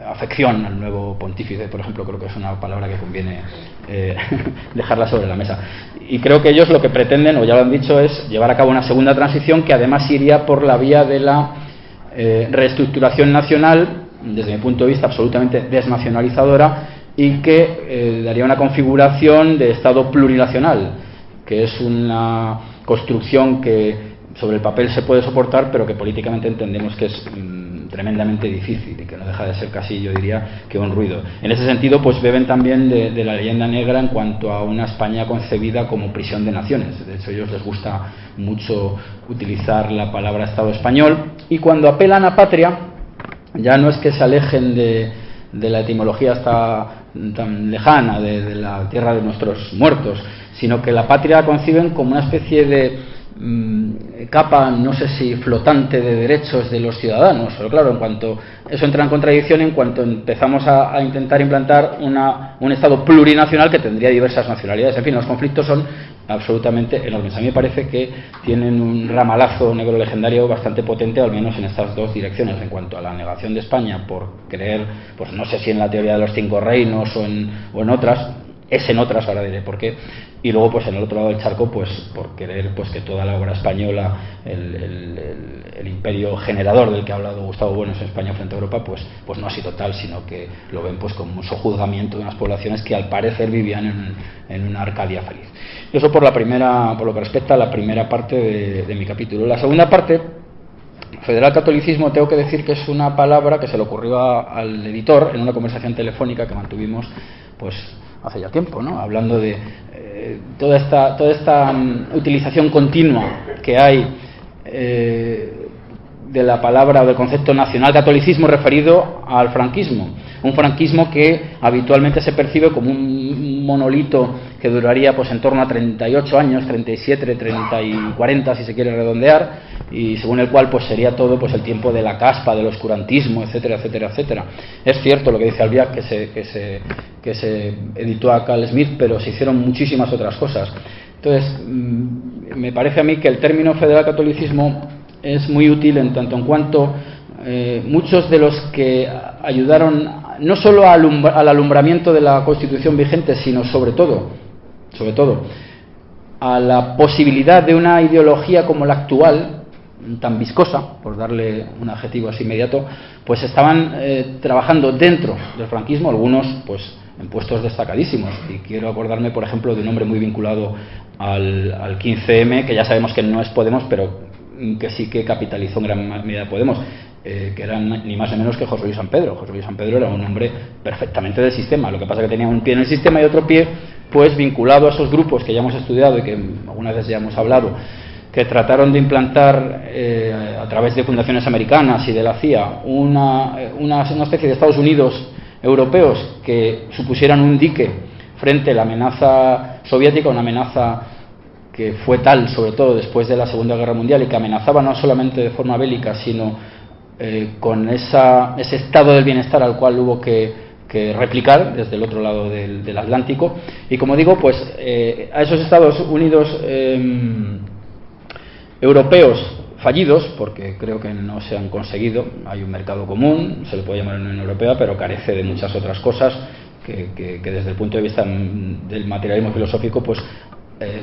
afección al nuevo pontífice, por ejemplo. Creo que es una palabra que conviene dejarla sobre la mesa. Y creo que ellos lo que pretenden, o ya lo han dicho, es llevar a cabo una segunda transición que además iría por la vía de la reestructuración nacional, desde mi punto de vista absolutamente desnacionalizadora, y que daría una configuración de Estado plurinacional, que es una construcción que sobre el papel se puede soportar, pero que políticamente entendemos que es tremendamente difícil, y que no deja de ser casi, yo diría, que un ruido. En ese sentido, pues beben también de la leyenda negra en cuanto a una España concebida como prisión de naciones. De hecho, a ellos les gusta mucho utilizar la palabra Estado español, y cuando apelan a patria, ya no es que se alejen de la etimología tan lejana de la tierra de nuestros muertos, sino que la patria la conciben como una especie de capa, no sé si flotante, de derechos de los ciudadanos. Pero claro, en cuanto eso entra en contradicción, en cuanto empezamos a intentar implantar un Estado plurinacional que tendría diversas nacionalidades. En fin, los conflictos son absolutamente enormes. A mí me parece que tienen un ramalazo negro legendario bastante potente, al menos en estas dos direcciones. En cuanto a la negación de España por creer, pues no sé si en la teoría de los 5 reinos o en otras, ahora diré por qué, y luego pues en el otro lado del charco, pues por querer pues que toda la obra española, el imperio generador del que ha hablado Gustavo Bueno en España frente a Europa, pues no ha sido tal, sino que lo ven pues como un sojuzgamiento de unas poblaciones que al parecer vivían en una Arcadia feliz. Eso por lo que respecta a la primera parte de mi capítulo. La segunda parte, federal catolicismo, tengo que decir que es una palabra que se le ocurrió al editor en una conversación telefónica que mantuvimos pues hace ya tiempo, ¿no? Hablando de toda esta utilización continua que hay de la palabra o del concepto nacional catolicismo referido al franquismo. Un franquismo que habitualmente se percibe como un monolito que duraría pues en torno a 38 años, 37, 30 y 40 si se quiere redondear, y según el cual pues sería todo pues el tiempo de la caspa, del oscurantismo, etcétera, etcétera, etcétera. Es cierto lo que dice Albiach, que se editó a Carl Smith, pero se hicieron muchísimas otras cosas. Entonces, me parece a mí que el término federal catolicismo es muy útil en tanto en cuanto muchos de los que ayudaron no solo al alumbramiento de la Constitución vigente, sino sobre todo a la posibilidad de una ideología como la actual, tan viscosa, por darle un adjetivo así inmediato, pues estaban trabajando dentro del franquismo, algunos pues en puestos destacadísimos. Y quiero acordarme, por ejemplo, de un hombre muy vinculado al 15M, que ya sabemos que no es Podemos, pero que sí que capitalizó en gran medida Podemos, que era ni más ni menos que José Luis San Pedro. José Luis San Pedro era un hombre perfectamente del sistema, lo que pasa es que tenía un pie en el sistema y otro pie pues vinculado a esos grupos que ya hemos estudiado y que algunas veces ya hemos hablado, que trataron de implantar a través de fundaciones americanas y de la CIA una especie de Estados Unidos europeos que supusieran un dique frente la amenaza soviética, una amenaza que fue tal, sobre todo después de la Segunda Guerra Mundial, y que amenazaba no solamente de forma bélica, sino con ese estado del bienestar al cual hubo que replicar desde el otro lado del Atlántico. Y como digo, pues a esos Estados Unidos europeos fallidos, porque creo que no se han conseguido, hay un mercado común, se le puede llamar Unión Europea, pero carece de muchas otras cosas que desde el punto de vista del materialismo filosófico pues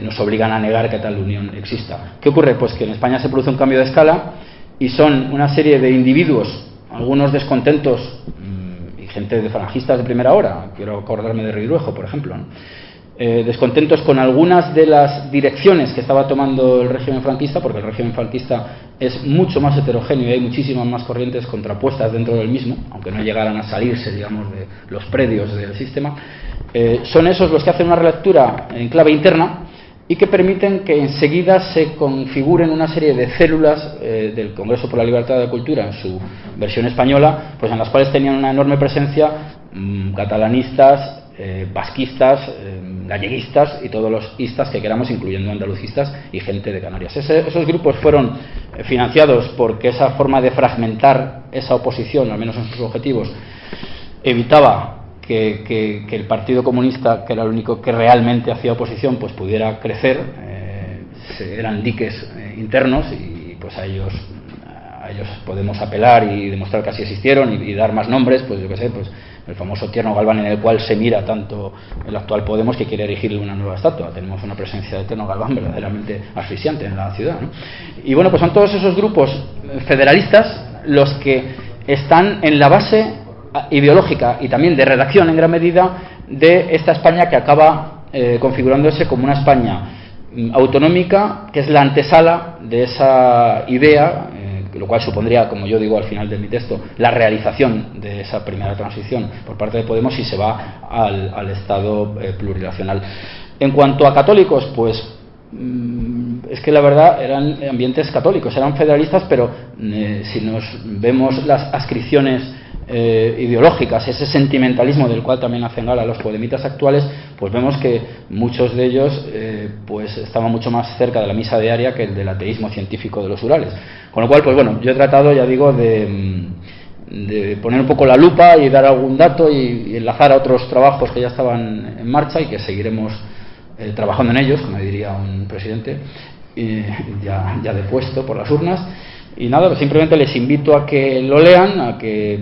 nos obligan a negar que tal unión exista. ¿Qué ocurre? Pues que en España se produce un cambio de escala y son una serie de individuos, algunos descontentos, y gente de falangistas de primera hora, quiero acordarme de Ridruejo, por ejemplo, ¿no? Descontentos con algunas de las direcciones que estaba tomando el régimen franquista, porque el régimen franquista es mucho más heterogéneo y hay muchísimas más corrientes contrapuestas dentro del mismo, aunque no llegaran a salirse, digamos, de los predios del sistema. Son esos los que hacen una relectura en clave interna y que permiten que enseguida se configuren una serie de células del Congreso por la Libertad de la Cultura en su versión española, pues en las cuales tenían una enorme presencia catalanistas, vasquistas, galleguistas y todos los istas que queramos, incluyendo andalucistas y gente de Canarias. Esos grupos fueron financiados porque esa forma de fragmentar esa oposición, al menos en sus objetivos, evitaba que el Partido Comunista, que era el único que realmente hacía oposición, pues pudiera crecer. Eran diques internos y pues a ellos podemos apelar y demostrar que así existieron y dar más nombres, pues yo qué sé, pues el famoso Tierno Galván, en el cual se mira tanto el actual Podemos, que quiere erigirle una nueva estatua. Tenemos una presencia de Tierno Galván verdaderamente asfixiante en la ciudad, ¿no? Y bueno, pues son todos esos grupos federalistas los que están en la base ideológica y también de redacción en gran medida de esta España que acaba configurándose como una España autonómica, que es la antesala de esa idea, lo cual supondría, como yo digo al final de mi texto, la realización de esa primera transición por parte de Podemos, y se va al Estado plurinacional. En cuanto a católicos, pues es que la verdad eran ambientes católicos, eran federalistas, pero si nos vemos las adscripciones ideológicas, ese sentimentalismo del cual también hacen gala los podemitas actuales, pues vemos que muchos de ellos pues estaban mucho más cerca de la misa diaria que el del ateísmo científico de los Urales. Con lo cual, pues bueno, yo he tratado, ya digo, de poner un poco la lupa y dar algún dato y enlazar a otros trabajos que ya estaban en marcha y que seguiremos trabajando en ellos, como diría un presidente ya depuesto por las urnas. Y nada, pues simplemente les invito a que lo lean, a que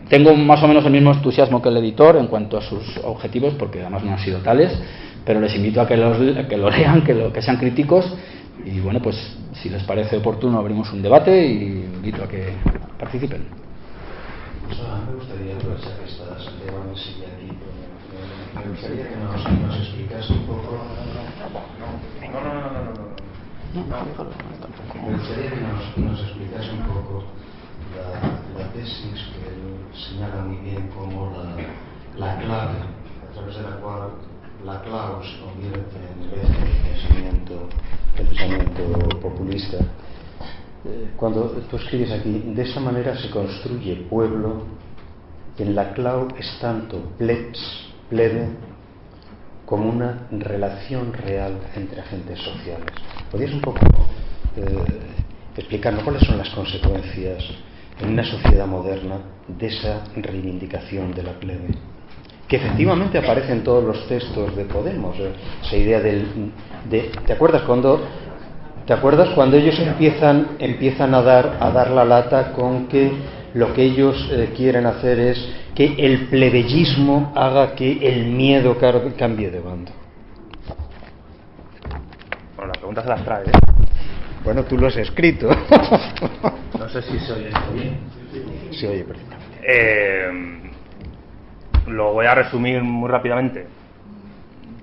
tengo más o menos el mismo entusiasmo que el editor en cuanto a sus objetivos, porque además no han sido tales, pero les invito a que lo lean, que sean críticos, y bueno, pues si les parece oportuno abrimos un debate y invito a que participen. Me gustaría aprovechar que está Santiago Mesilla aquí, me gustaría que nos explicase un poco. Me gustaría que nos explicase un poco la tesis que él señala muy bien como la clave, a través de la cual la clau se convierte en el eje del pensamiento populista. Cuando tú escribes aquí, de esa manera se construye pueblo, en la clau es tanto plebe, como una relación real entre agentes sociales. ¿Podrías un poco explicarnos cuáles son las consecuencias en una sociedad moderna de esa reivindicación de la plebe? Que efectivamente aparece en todos los textos de Podemos, esa idea ¿te acuerdas cuando ellos empiezan a dar la lata con que lo que ellos quieren hacer es que el plebeyismo haga que el miedo cambie de bando? Bueno, las preguntas se las trae, ¿eh? Bueno, tú lo has escrito. No sé si se oye esto bien. Se oye perfectamente. Lo voy a resumir muy rápidamente.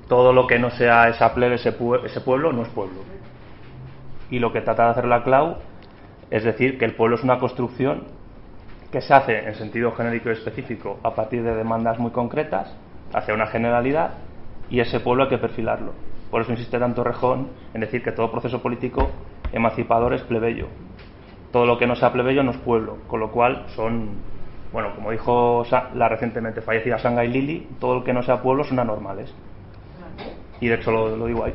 Todo lo que no sea esa plebe, ese pueblo, no es pueblo. Y lo que trata de hacer la clau es decir que el pueblo es una construcción que se hace en sentido genérico y específico a partir de demandas muy concretas hacia una generalidad, y ese pueblo hay que perfilarlo. Por eso insiste tanto Rejón en decir que todo proceso político emancipador es plebeyo. Todo lo que no sea plebeyo no es pueblo, con lo cual son, bueno, como dijo la recientemente fallecida Sangha y Lili, todo lo que no sea pueblo son anormales. Y de hecho lo digo ahí.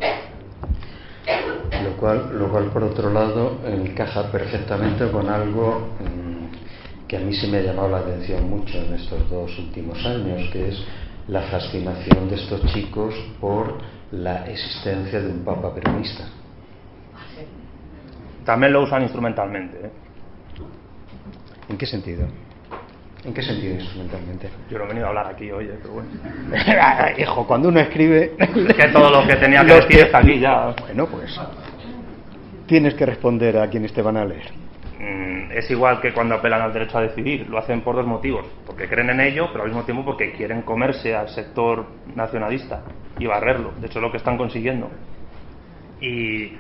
Lo cual, por otro lado, encaja perfectamente con algo que a mí sí me ha llamado la atención mucho en estos 2 últimos años, que es la fascinación de estos chicos por la existencia de un papa peronista. También lo usan instrumentalmente, ¿eh? ¿En qué sentido? ¿En qué sentido instrumentalmente? Yo no he venido a hablar aquí, oye, pero bueno. Hijo, cuando uno escribe... Es que todo lo que tenía que decir está aquí ya. Bueno, pues tienes que responder a quienes te van a leer. Es igual que cuando apelan al derecho a decidir. Lo hacen por 2 motivos. Porque creen en ello, pero al mismo tiempo porque quieren comerse al sector nacionalista y barrerlo. De hecho, es lo que están consiguiendo. Y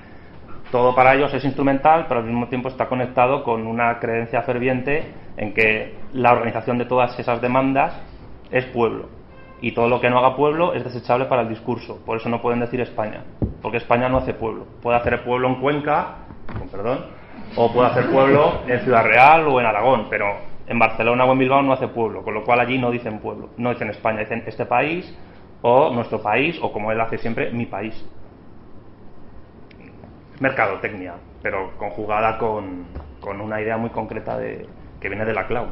todo para ellos es instrumental, pero al mismo tiempo está conectado con una creencia ferviente en que la organización de todas esas demandas es pueblo. Y todo lo que no haga pueblo es desechable para el discurso. Por eso no pueden decir España. Porque España no hace pueblo. Puede hacer pueblo en Cuenca, con perdón, o puede hacer pueblo en Ciudad Real o en Aragón, pero en Barcelona o en Bilbao no hace pueblo, con lo cual allí no dicen pueblo, no dicen España, dicen este país, o nuestro país, o como él hace siempre, mi país. Mercadotecnia, pero conjugada con una idea muy concreta que viene de la CLAU.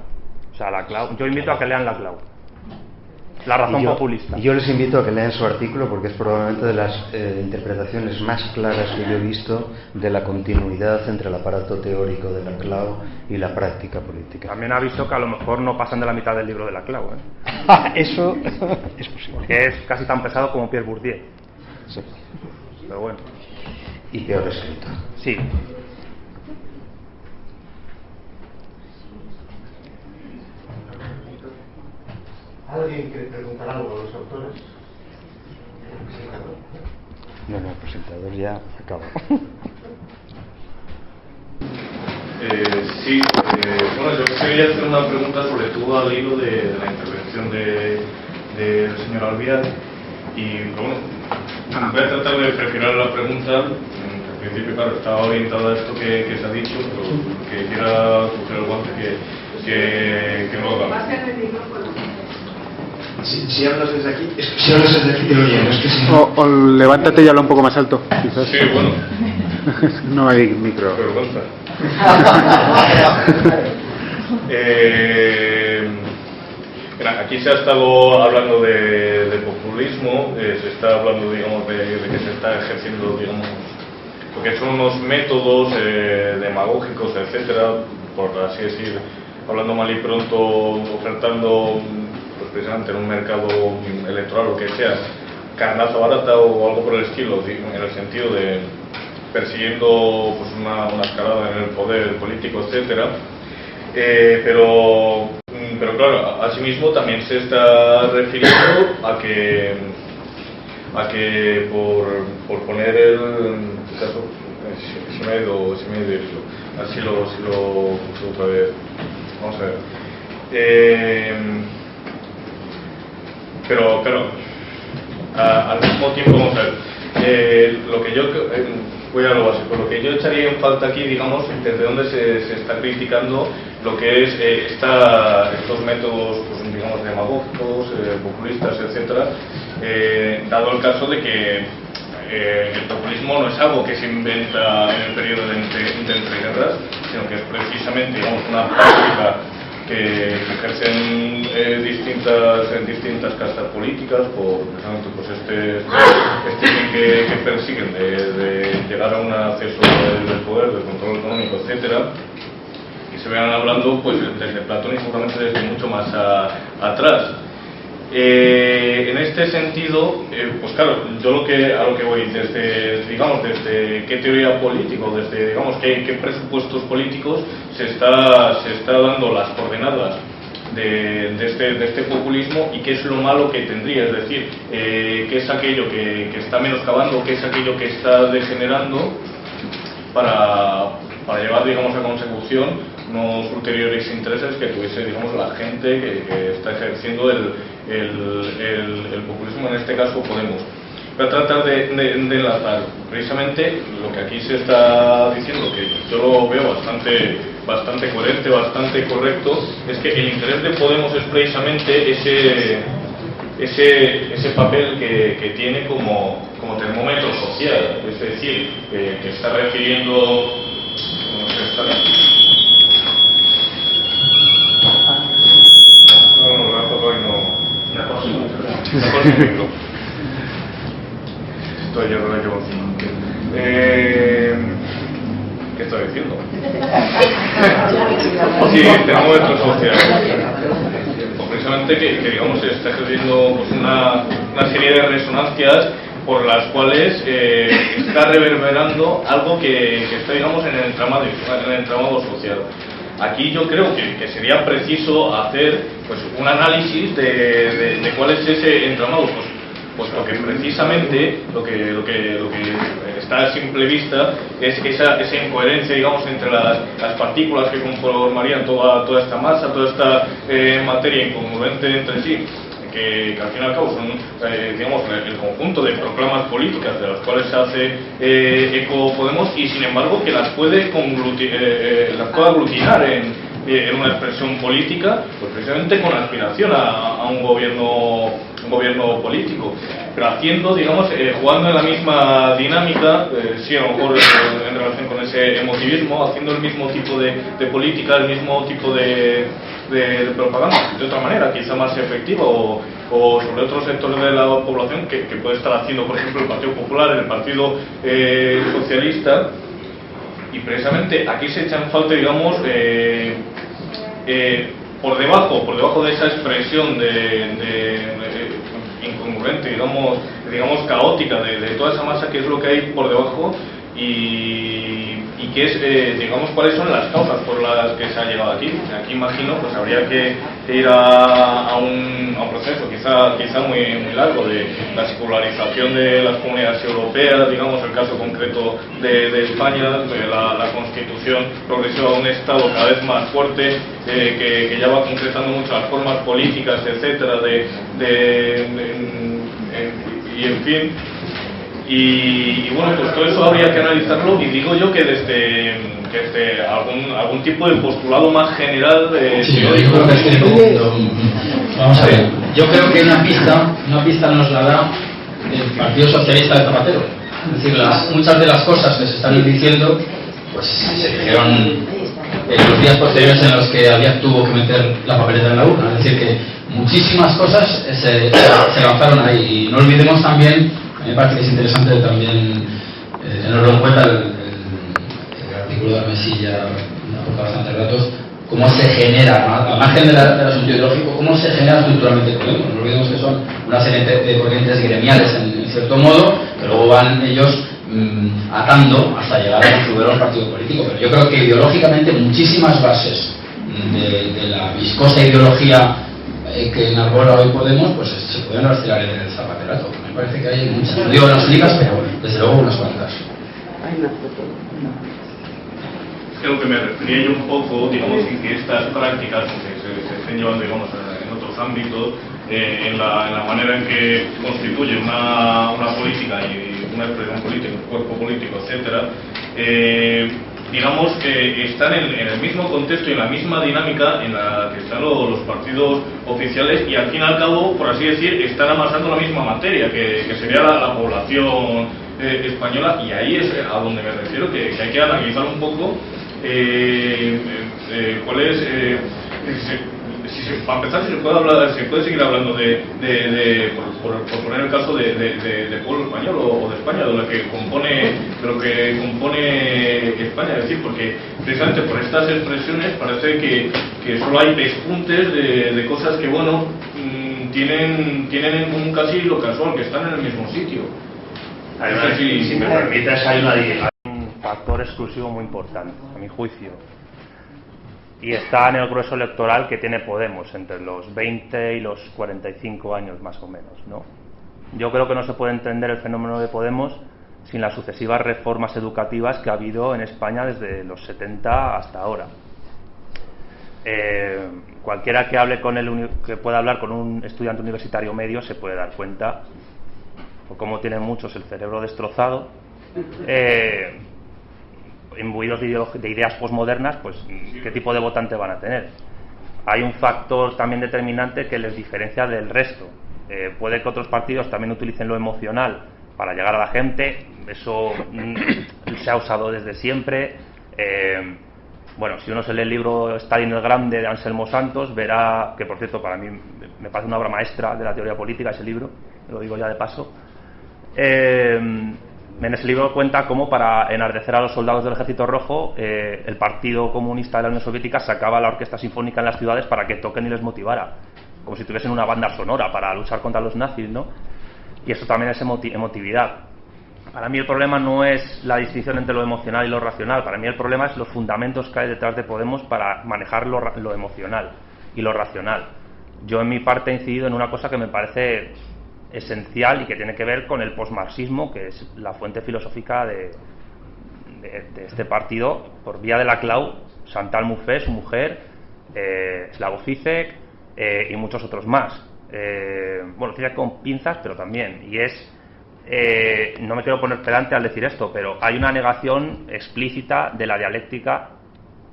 O sea, la CLAU, yo invito a que lean la CLAU. La razón populista. Y yo les invito a que lean su artículo porque es probablemente de las interpretaciones más claras que yo he visto de la continuidad entre el aparato teórico de la CLAU y la práctica política. También ha visto que a lo mejor no pasan de la mitad del libro de la CLAU, ¿eh? Eso es posible. Que es casi tan pesado como Pierre Bourdieu. Sí. Pero bueno. Y peor escrito. Sí. ¿Alguien quiere preguntar algo a los autores? No, el presentador ya acabó. Sí, bueno, yo quería hacer una pregunta sobre todo al hilo de la intervención del señor Albiar. Y bueno, voy a tratar de prefirar la pregunta. Al principio, claro, estaba orientada a esto que se ha dicho, pero que quiera coger el guante que no lo haga. Si hablas desde aquí, si hablas desde aquí te oyen, es que si no... O levántate y habla un poco más alto, quizás. Sí, bueno. No hay micro. Vergüenza. Aquí se ha estado hablando de populismo, se está hablando, digamos, de que se está ejerciendo, digamos, lo que son unos métodos demagógicos, etcétera, por así decir, hablando mal y pronto, ofertando, pues precisamente en un mercado electoral o que sea, carnaza barata o algo por el estilo, en el sentido de persiguiendo pues una escalada en el poder político, etcétera. Pero claro, asimismo también se está refiriendo a que por poner el caso, se me ha ido el hilo, así lo puse otra vez. Vamos a ver. Pero claro, al mismo tiempo, vamos a ver, lo que yo voy a lo básico, lo que yo echaría en falta aquí, digamos, desde donde se está criticando lo que es estos métodos, pues, digamos, demagógicos, populistas, etcétera, dado el caso de que el populismo no es algo que se inventa en el periodo de entreguerras, sino que es precisamente, digamos, una práctica que ejercen en distintas castas políticas por precisamente pues este fin que persiguen de llegar a un acceso del poder, del control económico, etcétera, y se vean hablando pues desde Platón y seguramente desde mucho más atrás. En este sentido, pues claro, yo a lo que voy desde qué teoría política, desde digamos qué presupuestos políticos se está dando las coordenadas de este populismo y qué es lo malo que tendría, es decir, qué es aquello que está menoscabando, qué es aquello que está degenerando para llevar, digamos, a consecución unos ulteriores intereses que tuviese, digamos, la gente que está ejerciendo el populismo, en este caso Podemos. Voy a tratar de enlazar precisamente lo que aquí se está diciendo, que yo lo veo bastante coherente, bastante correcto, es que el interés de Podemos es precisamente ese papel que tiene como termómetro social, es decir, que está refiriendo, no sé, estoy yo no llevo ¿qué estoy diciendo? Sí, termómetro social. Precisamente que digamos se está ejerciendo pues, una serie de resonancias por las cuales está reverberando algo que está digamos en el entramado social. Aquí yo creo que sería preciso hacer pues un análisis de cuál es ese entramado, pues porque precisamente lo que está a simple vista es esa incoherencia, digamos, entre las partículas que conformarían toda esta masa, toda esta materia incongruente entre sí, que al fin y al cabo son, digamos, el conjunto de proclamas políticas de las cuales se hace eco Podemos, y sin embargo que las puede aglutinar en una expresión política, pues precisamente con aspiración a un gobierno político, pero haciendo, digamos, jugando en la misma dinámica, sí, a lo mejor en relación con ese emotivismo, haciendo el mismo tipo de política, el mismo tipo de propaganda, de otra manera, quizá más efectiva o sobre otros sectores de la población que puede estar haciendo, por ejemplo, el Partido Popular, el Partido Socialista. Y precisamente aquí se echa en falta, digamos, por debajo de esa expresión incongruente, digamos caótica de toda esa masa, que es lo que hay por debajo y que es, digamos, cuáles son las causas por las que se ha llegado aquí. Aquí imagino, pues habría que ir a un proceso quizá muy largo de la secularización de las comunidades europeas, digamos, el caso concreto de España, de la constitución progresiva de un Estado cada vez más fuerte, que ya va concretando muchas formas políticas, etcétera, y en fin. Y bueno, pues todo eso habría que analizarlo, y digo yo que desde algún tipo de postulado más general sí, yo creo que vamos a ver, yo creo que una pista nos la da el Partido Socialista de Zapatero. Es decir, muchas de las cosas que se están diciendo pues se dijeron en los días posteriores en los que tuvo que meter la papeleta en la urna. Es decir, que muchísimas cosas se lanzaron ahí. Y no olvidemos también, a mí me parece que es interesante también tenerlo en cuenta, el artículo de la Mesilla aporta bastantes datos, cómo se genera, ¿no? Al margen del asunto ideológico, cómo se genera estructuralmente Podemos. No olvidemos que son una serie de corrientes gremiales en cierto modo, que luego van ellos atando hasta llegar a configurar un partido político. Pero yo creo que ideológicamente muchísimas bases de la viscosa ideología que enarbola hoy Podemos, pues se pueden rastrear en el zapaterato. Me parece que hay muchas, no digo las únicas, pero desde luego unas cuantas. Creo que me refería yo un poco, digamos, en que estas prácticas que se estén llevando, digamos, en otros ámbitos, en la manera en que constituye una política y una expresión política, un cuerpo político, etcétera, digamos que están en el mismo contexto y en la misma dinámica en la que están los partidos oficiales, y al fin y al cabo, por así decir, están amasando la misma materia que sería la población española, y ahí es a donde me refiero, que hay que analizar un poco cuál es, para empezar, se puede seguir hablando por poner el caso de pueblo español o de España, de lo que compone España, es decir, porque precisamente por estas expresiones parece que solo hay pespuntes de cosas que, bueno, tienen en común casi lo casual, que están en el mismo sitio. Además, si me permites, hay un factor exclusivo muy importante, a mi juicio, y está en el grueso electoral que tiene Podemos, entre los 20 y los 45 años más o menos, ¿no? Yo creo que no se puede entender el fenómeno de Podemos sin las sucesivas reformas educativas que ha habido en España desde los 70 hasta ahora. Cualquiera que pueda hablar con un estudiante universitario medio se puede dar cuenta, por cómo tienen muchos el cerebro destrozado, imbuidos de ideas posmodernas, pues qué tipo de votante van a tener. Hay un factor también determinante que les diferencia del resto, Puede que otros partidos también utilicen lo emocional para llegar a la gente, eso se ha usado desde siempre. Bueno, si uno se lee el libro Stalin el Grande de Anselmo Santos, verá que, por cierto, para mí me parece una obra maestra de la teoría política ese libro, lo digo ya de paso. En ese libro cuenta cómo, para enardecer a los soldados del Ejército Rojo, el Partido Comunista de la Unión Soviética sacaba la orquesta sinfónica en las ciudades para que toquen y les motivara, como si tuviesen una banda sonora para luchar contra los nazis, ¿no? Y eso también es emotividad. Para mí el problema no es la distinción entre lo emocional y lo racional. Para mí el problema es los fundamentos que hay detrás de Podemos para manejar lo emocional y lo racional. Yo en mi parte he incidido en una cosa que me parece esencial y que tiene que ver con el posmarxismo, que es la fuente filosófica de este partido, por vía de la Clau, Chantal Mouffe, su mujer, Slavoj Zizek y muchos otros más. Bueno, Zizek con pinzas, pero también. Y es... no me quiero poner pedante al decir esto, pero hay una negación explícita de la dialéctica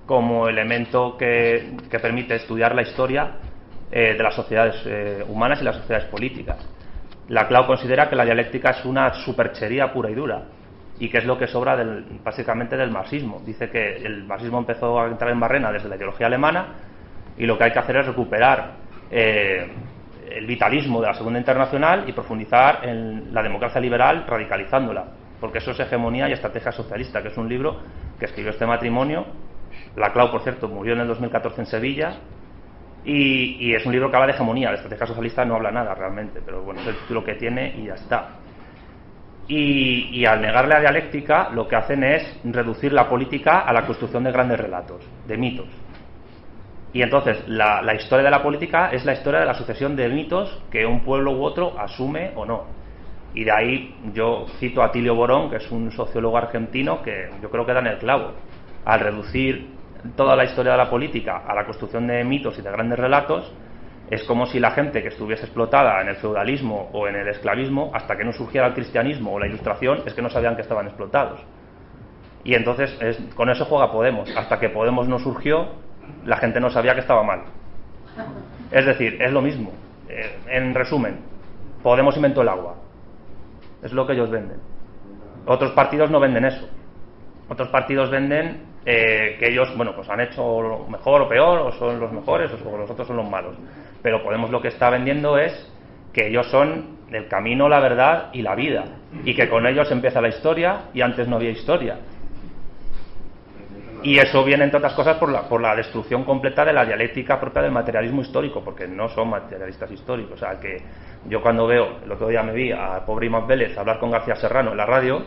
como elemento que permite estudiar la historia de las sociedades humanas y las sociedades políticas. La Clau considera que la dialéctica es una superchería pura y dura, y que es lo que sobra básicamente del marxismo. Dice que el marxismo empezó a entrar en barrena desde la ideología alemana, y lo que hay que hacer es recuperar el vitalismo de la Segunda Internacional y profundizar en la democracia liberal, radicalizándola, porque eso es hegemonía y estrategia socialista, que es un libro que escribió este matrimonio. La Clau, por cierto, murió en el 2014 en Sevilla, y es un libro que habla de hegemonía. La estrategia socialista no habla nada realmente, pero bueno, es el título que tiene y ya está. Y al negarle la dialéctica, lo que hacen es reducir la política a la construcción de grandes relatos, de mitos. Y entonces la historia de la política es la historia de la sucesión de mitos que un pueblo u otro asume o no. Y de ahí yo cito a Atilio Borón, que es un sociólogo argentino, que yo creo que da en el clavo. Al reducir toda la historia de la política a la construcción de mitos y de grandes relatos, es como si la gente que estuviese explotada en el feudalismo o en el esclavismo, hasta que no surgiera el cristianismo o la Ilustración, es que no sabían que estaban explotados. Y entonces con eso juega Podemos. Hasta que Podemos no surgió, la gente no sabía que estaba mal. Es decir, es lo mismo. En resumen, Podemos inventó el agua. Es lo que ellos venden. Otros partidos no venden eso. Otros partidos venden que ellos, bueno, pues han hecho lo mejor o peor, o son los mejores, o los otros son los malos. Pero Podemos lo que está vendiendo es que ellos son el camino, la verdad y la vida, y que con ellos empieza la historia y antes no había historia. Y eso viene, entre otras cosas, por la destrucción completa de la dialéctica propia del materialismo histórico, porque no son materialistas históricos. O sea, que yo cuando veo, el otro día me vi a pobre Imaz Vélez hablar con García Serrano en la radio,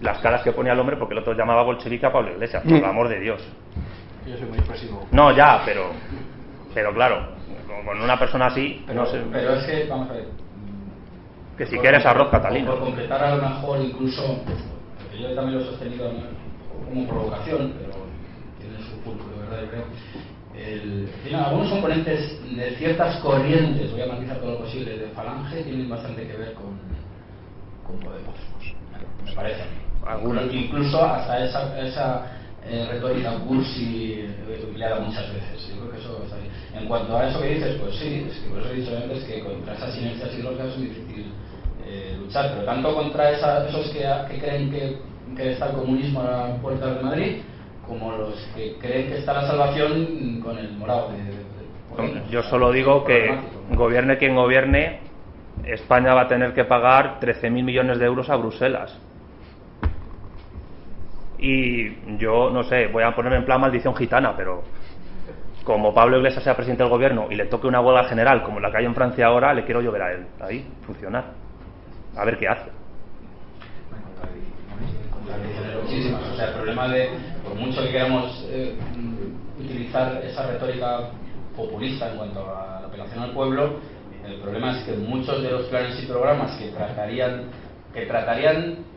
las caras que ponía el hombre, porque el otro llamaba bolchevique a Pablo Iglesias, por el amor de Dios. Yo soy muy expresivo. No, ya, pero claro, con una persona así, pero, no sé. Pero es que, vamos a ver. Que si quieres arroz catalino. Por completar a lo mejor, incluso, porque yo también lo he sostenido como provocación, pero tiene su punto de verdad, yo creo. Tienen algunos componentes de ciertas corrientes, voy a matizar todo lo posible, de Falange, tienen bastante que ver con Podemos, me parece a mí. Algunos. Incluso hasta esa retórica cursi empleada muchas veces. Yo creo que eso está bien. En cuanto a eso que dices, pues sí, es que por eso he dicho antes que contra esas inercias ideológicas es muy difícil luchar, pero tanto contra esos que creen que está el comunismo a la puerta de Madrid, como los que creen que está la salvación con el morado de Podemos. Yo solo digo que gobierne quien gobierne, España va a tener que pagar 13.000 millones de euros a Bruselas. Y yo, no sé, voy a ponerme en plan maldición gitana, pero como Pablo Iglesias sea presidente del gobierno y le toque una huelga general como la que hay en Francia ahora, le quiero yo ver a él ahí funcionar, a ver qué hace. Muchísimas. O sea, el problema de, por mucho que queramos utilizar esa retórica populista en cuanto a la apelación al pueblo, el problema es que muchos de los planes y programas que tratarían,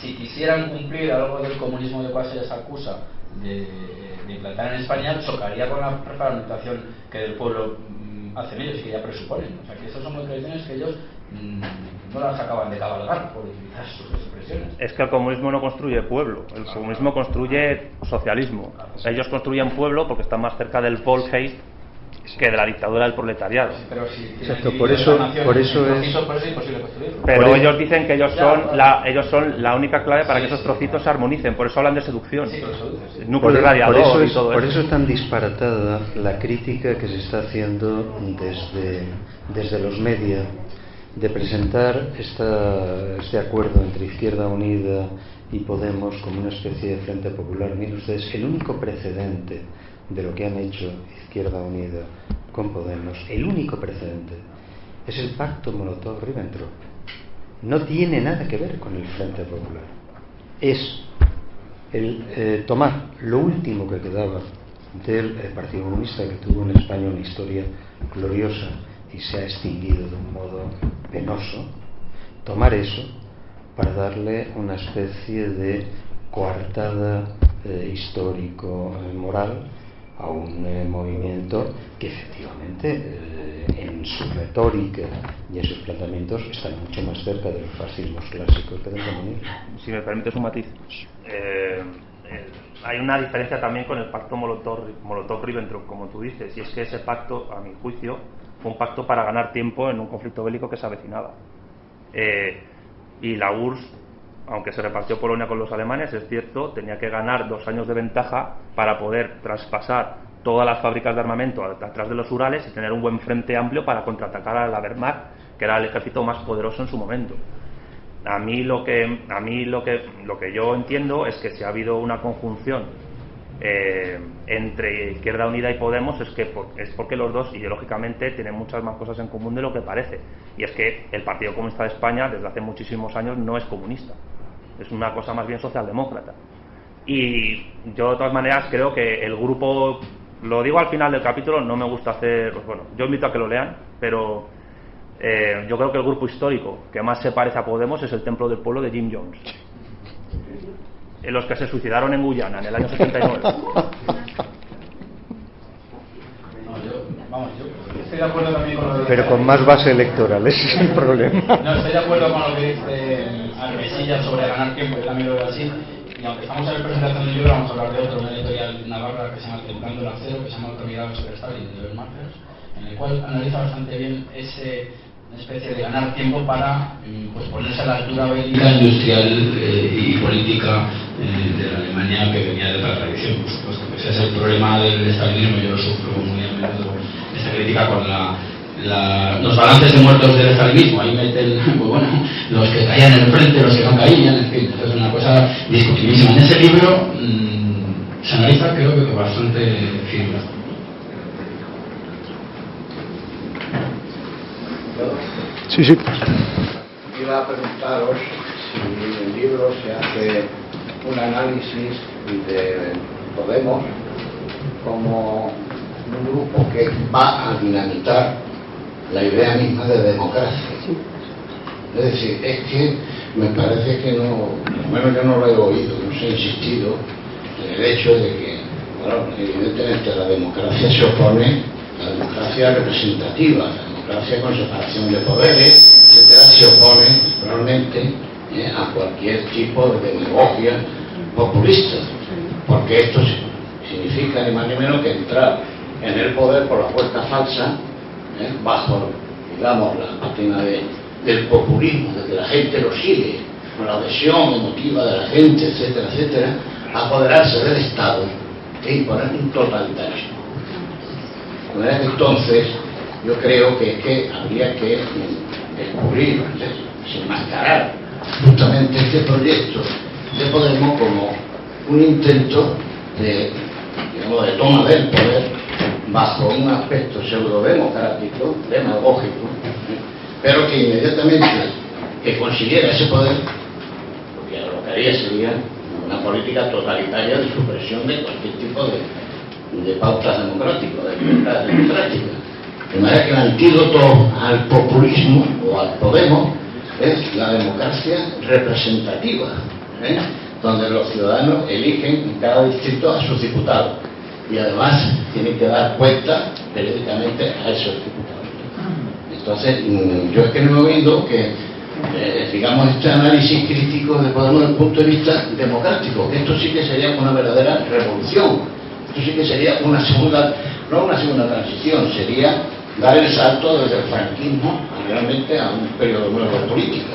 si quisieran cumplir algo del comunismo de cual se les acusa de implantar en España, chocaría con la fragmentación que el pueblo hacen ellos y que ya presuponen. O sea, que esas son contradicciones que ellos no las acaban de cabalgar, por utilizar sus expresiones. Es que el comunismo no construye pueblo, el comunismo construye socialismo. Ellos construyen pueblo porque están más cerca del Volksheim que de la dictadura del proletariado. Pero si Exacto, por eso es imposible construirlo. Pero ellos dicen que ellos son la única clave para que esos trocitos se armonicen, por eso hablan de seducción. Sí, que lo seduces. Núcleo radiador y todo por eso. eso es tan disparatada la crítica que se está haciendo desde los media de presentar este acuerdo entre Izquierda Unida y Podemos como una especie de frente popular. Miren ustedes, el único precedente de lo que han hecho Izquierda Unida con Podemos, el único precedente, es el pacto Molotov-Ribbentrop. No tiene nada que ver con el Frente Popular. Es el tomar lo último que quedaba del Partido Comunista, que tuvo en España una historia gloriosa y se ha extinguido de un modo penoso, tomar eso para darle una especie de coartada histórico-moral a un movimiento que efectivamente en su retórica y en sus planteamientos está mucho más cerca de los fascismos clásicos que del comunismo. Si me permites un matiz, hay una diferencia también con el pacto Molotov-Ribbentrop, como tú dices, y es que ese pacto, a mi juicio, fue un pacto para ganar tiempo en un conflicto bélico que se avecinaba. Y la URSS, aunque se repartió Polonia con los alemanes, es cierto, tenía que ganar 2 años de ventaja para poder traspasar todas las fábricas de armamento atrás de los Urales y tener un buen frente amplio para contraatacar a la Wehrmacht, que era el ejército más poderoso en su momento. A mí lo que yo entiendo es que si ha habido una conjunción entre Izquierda Unida y Podemos es porque los dos ideológicamente tienen muchas más cosas en común de lo que parece, y es que el Partido Comunista de España desde hace muchísimos años no es comunista, es una cosa más bien socialdemócrata. Y yo de todas maneras creo que el grupo, lo digo al final del capítulo, no me gusta hacer, pues bueno, yo invito a que lo lean, pero yo creo que el grupo histórico que más se parece a Podemos es el Templo del Pueblo de Jim Jones, en los que se suicidaron en Guyana en el año 79. Yo estoy de acuerdo también con lo que Pero con más base electoral, ese es el problema. No, estoy de acuerdo con lo que dice Almesilla sobre ganar tiempo, yo también lo veo así. Y aunque estamos en la presentación del libro, vamos a hablar de otro, una editorial navarra que se llama Templando el Acero, que se llama Autoridad sobre Stalin, de los Marcos, en el cual analiza bastante bien una especie de ganar tiempo para pues ponerse a la altura bélica, industrial y política de la Alemania que venía de otra tradición, por supuesto. Ese es el problema del estalinismo. Yo lo sufro muy a menudo, esta crítica con los balances de muertos del estalinismo. Ahí meten, pues bueno, los que caían en el frente, los que no caían, en fin, esto es una cosa discutibilísima. En ese libro se analiza, creo que bastante firme. Sí, sí. Iba a preguntaros si en el libro se hace un análisis de Podemos como un grupo que va a dinamitar la idea misma de democracia. Es decir, es que me parece que no, bueno, yo no lo he oído, no se ha insistido en el hecho de que, bueno, evidentemente la democracia se opone a la democracia representativa, la democracia con separación de poderes, etcétera, se opone realmente a cualquier tipo de demagogia populista, porque esto significa ni más ni menos que entrar en el poder por la puerta falsa, bajo, digamos, la pátina del populismo, de que la gente lo sigue, con la adhesión emotiva de la gente, etcétera, etcétera, apoderarse del Estado e imponer un totalitarismo. De manera que entonces yo creo que habría que descubrir, desenmascarar justamente este proyecto de Podemos como un intento de, digamos, de toma del poder bajo un aspecto pseudo-democrático, demagógico, pero que inmediatamente que consiguiera ese poder, porque lo que haría sería una política totalitaria de supresión de cualquier tipo de pautas democráticas, de libertad democrática. De manera que el antídoto al populismo o al Podemos es la democracia representativa, donde los ciudadanos eligen en cada distrito a sus diputados y además tienen que dar cuenta periódicamente a esos diputados. Entonces, yo es que no he oído que, digamos, este análisis crítico de Podemos desde el punto de vista democrático, que esto sí que sería una verdadera revolución Esto sí que sería una segunda, no una segunda transición, sería dar el salto desde el franquismo realmente a un periodo nuevo de política.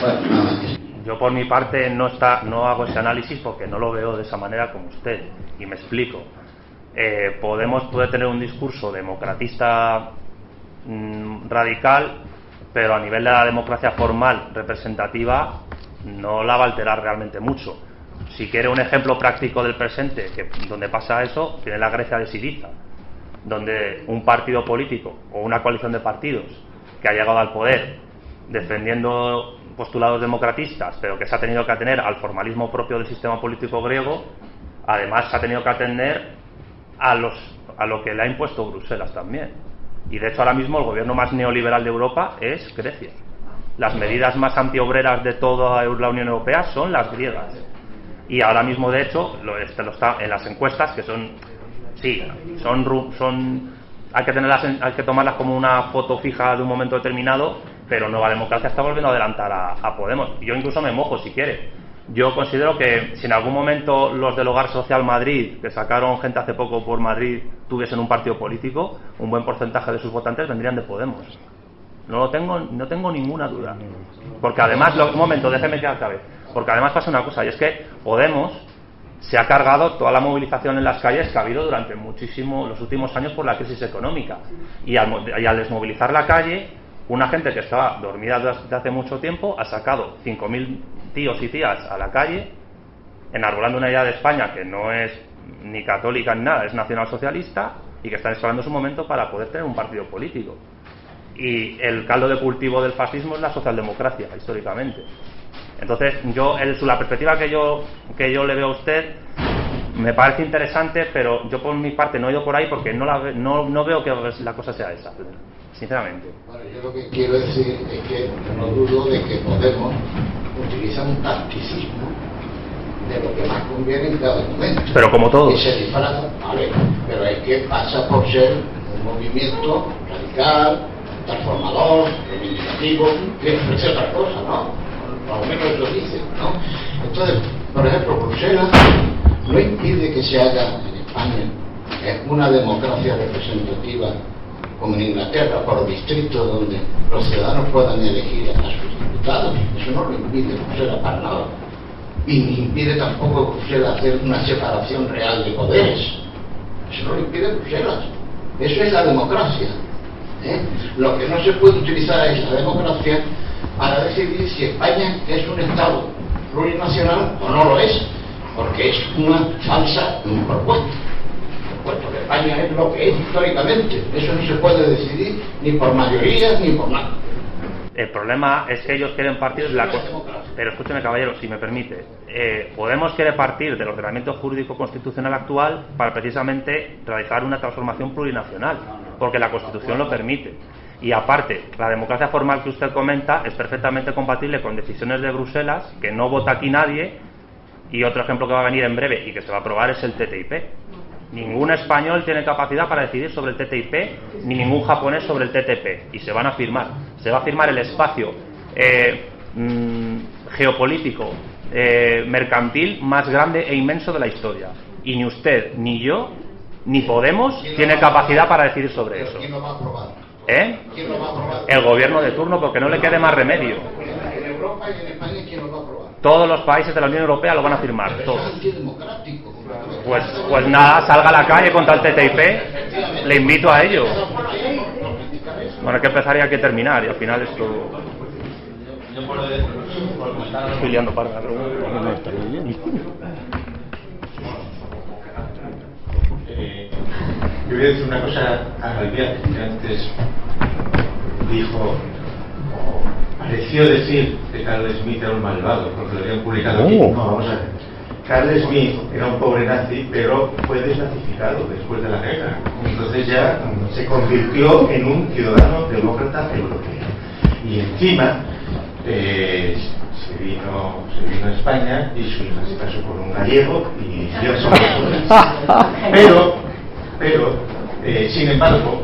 Bueno, nada más. Yo por mi parte no hago ese análisis porque no lo veo de esa manera como usted, y me explico. Podemos puede tener un discurso democratista radical, pero a nivel de la democracia formal representativa no la va a alterar realmente mucho. Si quiere un ejemplo práctico del presente donde pasa eso, tiene la Grecia de Siriza, donde un partido político o una coalición de partidos que ha llegado al poder defendiendo postulados democratistas, pero que se ha tenido que atener al formalismo propio del sistema político griego, además se ha tenido que atender a lo que le ha impuesto Bruselas también. Y de hecho ahora mismo el gobierno más neoliberal de Europa es Grecia. Las medidas más antiobreras de toda la Unión Europea son las griegas. Y ahora mismo, de hecho, está en las encuestas, que son hay que tomarlas como una foto fija de un momento determinado, pero Nueva Democracia está volviendo a adelantar a Podemos. Yo incluso me mojo, si quiere. Yo considero que si en algún momento los del Hogar Social Madrid, que sacaron gente hace poco por Madrid, tuviesen un partido político, un buen porcentaje de sus votantes vendrían de Podemos. No tengo ninguna duda. Porque además, un momento, déjeme que acabe. Porque además pasa una cosa, y es que Podemos se ha cargado toda la movilización en las calles que ha habido durante los últimos años por la crisis económica. Y al desmovilizar la calle, una gente que estaba dormida desde hace mucho tiempo ha sacado 5.000 tíos y tías a la calle, enarbolando una idea de España que no es ni católica ni nada, es nacionalsocialista, y que están esperando su momento para poder tener un partido político. Y el caldo de cultivo del fascismo es la socialdemocracia, históricamente. Entonces, la perspectiva que yo le veo a usted me parece interesante, pero yo por mi parte no he ido por ahí porque no veo que la cosa sea esa, sinceramente. Bueno, yo lo que quiero decir es que no dudo de que Podemos utiliza un tacticismo de lo que más conviene en cada momento. Pero como todos. Y se disfraza, vale, pero es que pasa por ser un movimiento radical, transformador, reivindicativo, que ofrece otra cosa, ¿no? Por lo menos eso dicen, ¿no? Entonces, por ejemplo, Bruselas no impide que se haga en España una democracia representativa como en Inglaterra, por distritos donde los ciudadanos puedan elegir a sus diputados. Eso no lo impide Bruselas para nada. Y ni impide tampoco Bruselas hacer una separación real de poderes. Eso no lo impide Bruselas. Eso es la democracia. Lo que no se puede utilizar es la democracia para decidir si España es un Estado plurinacional o no lo es, porque es una falsa propuesta. Puesto que España es lo que es históricamente, eso no se puede decidir ni por mayoría ni por nada. El problema es que ellos quieren partir de la cosa. Pero escúcheme, caballero, si me permite. Podemos quiere partir del ordenamiento jurídico constitucional actual para precisamente realizar una transformación plurinacional, porque la Constitución lo permite. Y aparte, la democracia formal que usted comenta es perfectamente compatible con decisiones de Bruselas, que no vota aquí nadie, y otro ejemplo que va a venir en breve y que se va a aprobar es el TTIP. Ningún español tiene capacidad para decidir sobre el TTIP, ni ningún japonés sobre el TTP, y se van a firmar. Se va a firmar el espacio geopolítico, mercantil más grande e inmenso de la historia. Y ni usted, ni yo, ni Podemos tiene capacidad para decidir sobre eso. ¿Quién lo va a aprobar? ¿Quién lo va a aprobar? El gobierno de turno, porque no le quede más remedio. En Europa y en España, ¿quién lo va a aprobar? Todos los países de la Unión Europea lo van a firmar, todos. Es antidemocrático. Pues nada, salga a la calle contra el TTIP, le invito a ello. Bueno, hay que empezar y hay que terminar, y al final esto... Estoy liando parda, pero... Yo voy a decir una cosa a Albiac, que antes dijo, o pareció decir que Carl Smith era un malvado, porque lo habían publicado aquí. No, vamos a ver. Carl Smith era un pobre nazi, pero fue desnazificado después de la guerra. Entonces ya se convirtió en un ciudadano demócrata europeo. Y encima se vino a España y su hija se casó con un gallego y ya somos pero sin embargo,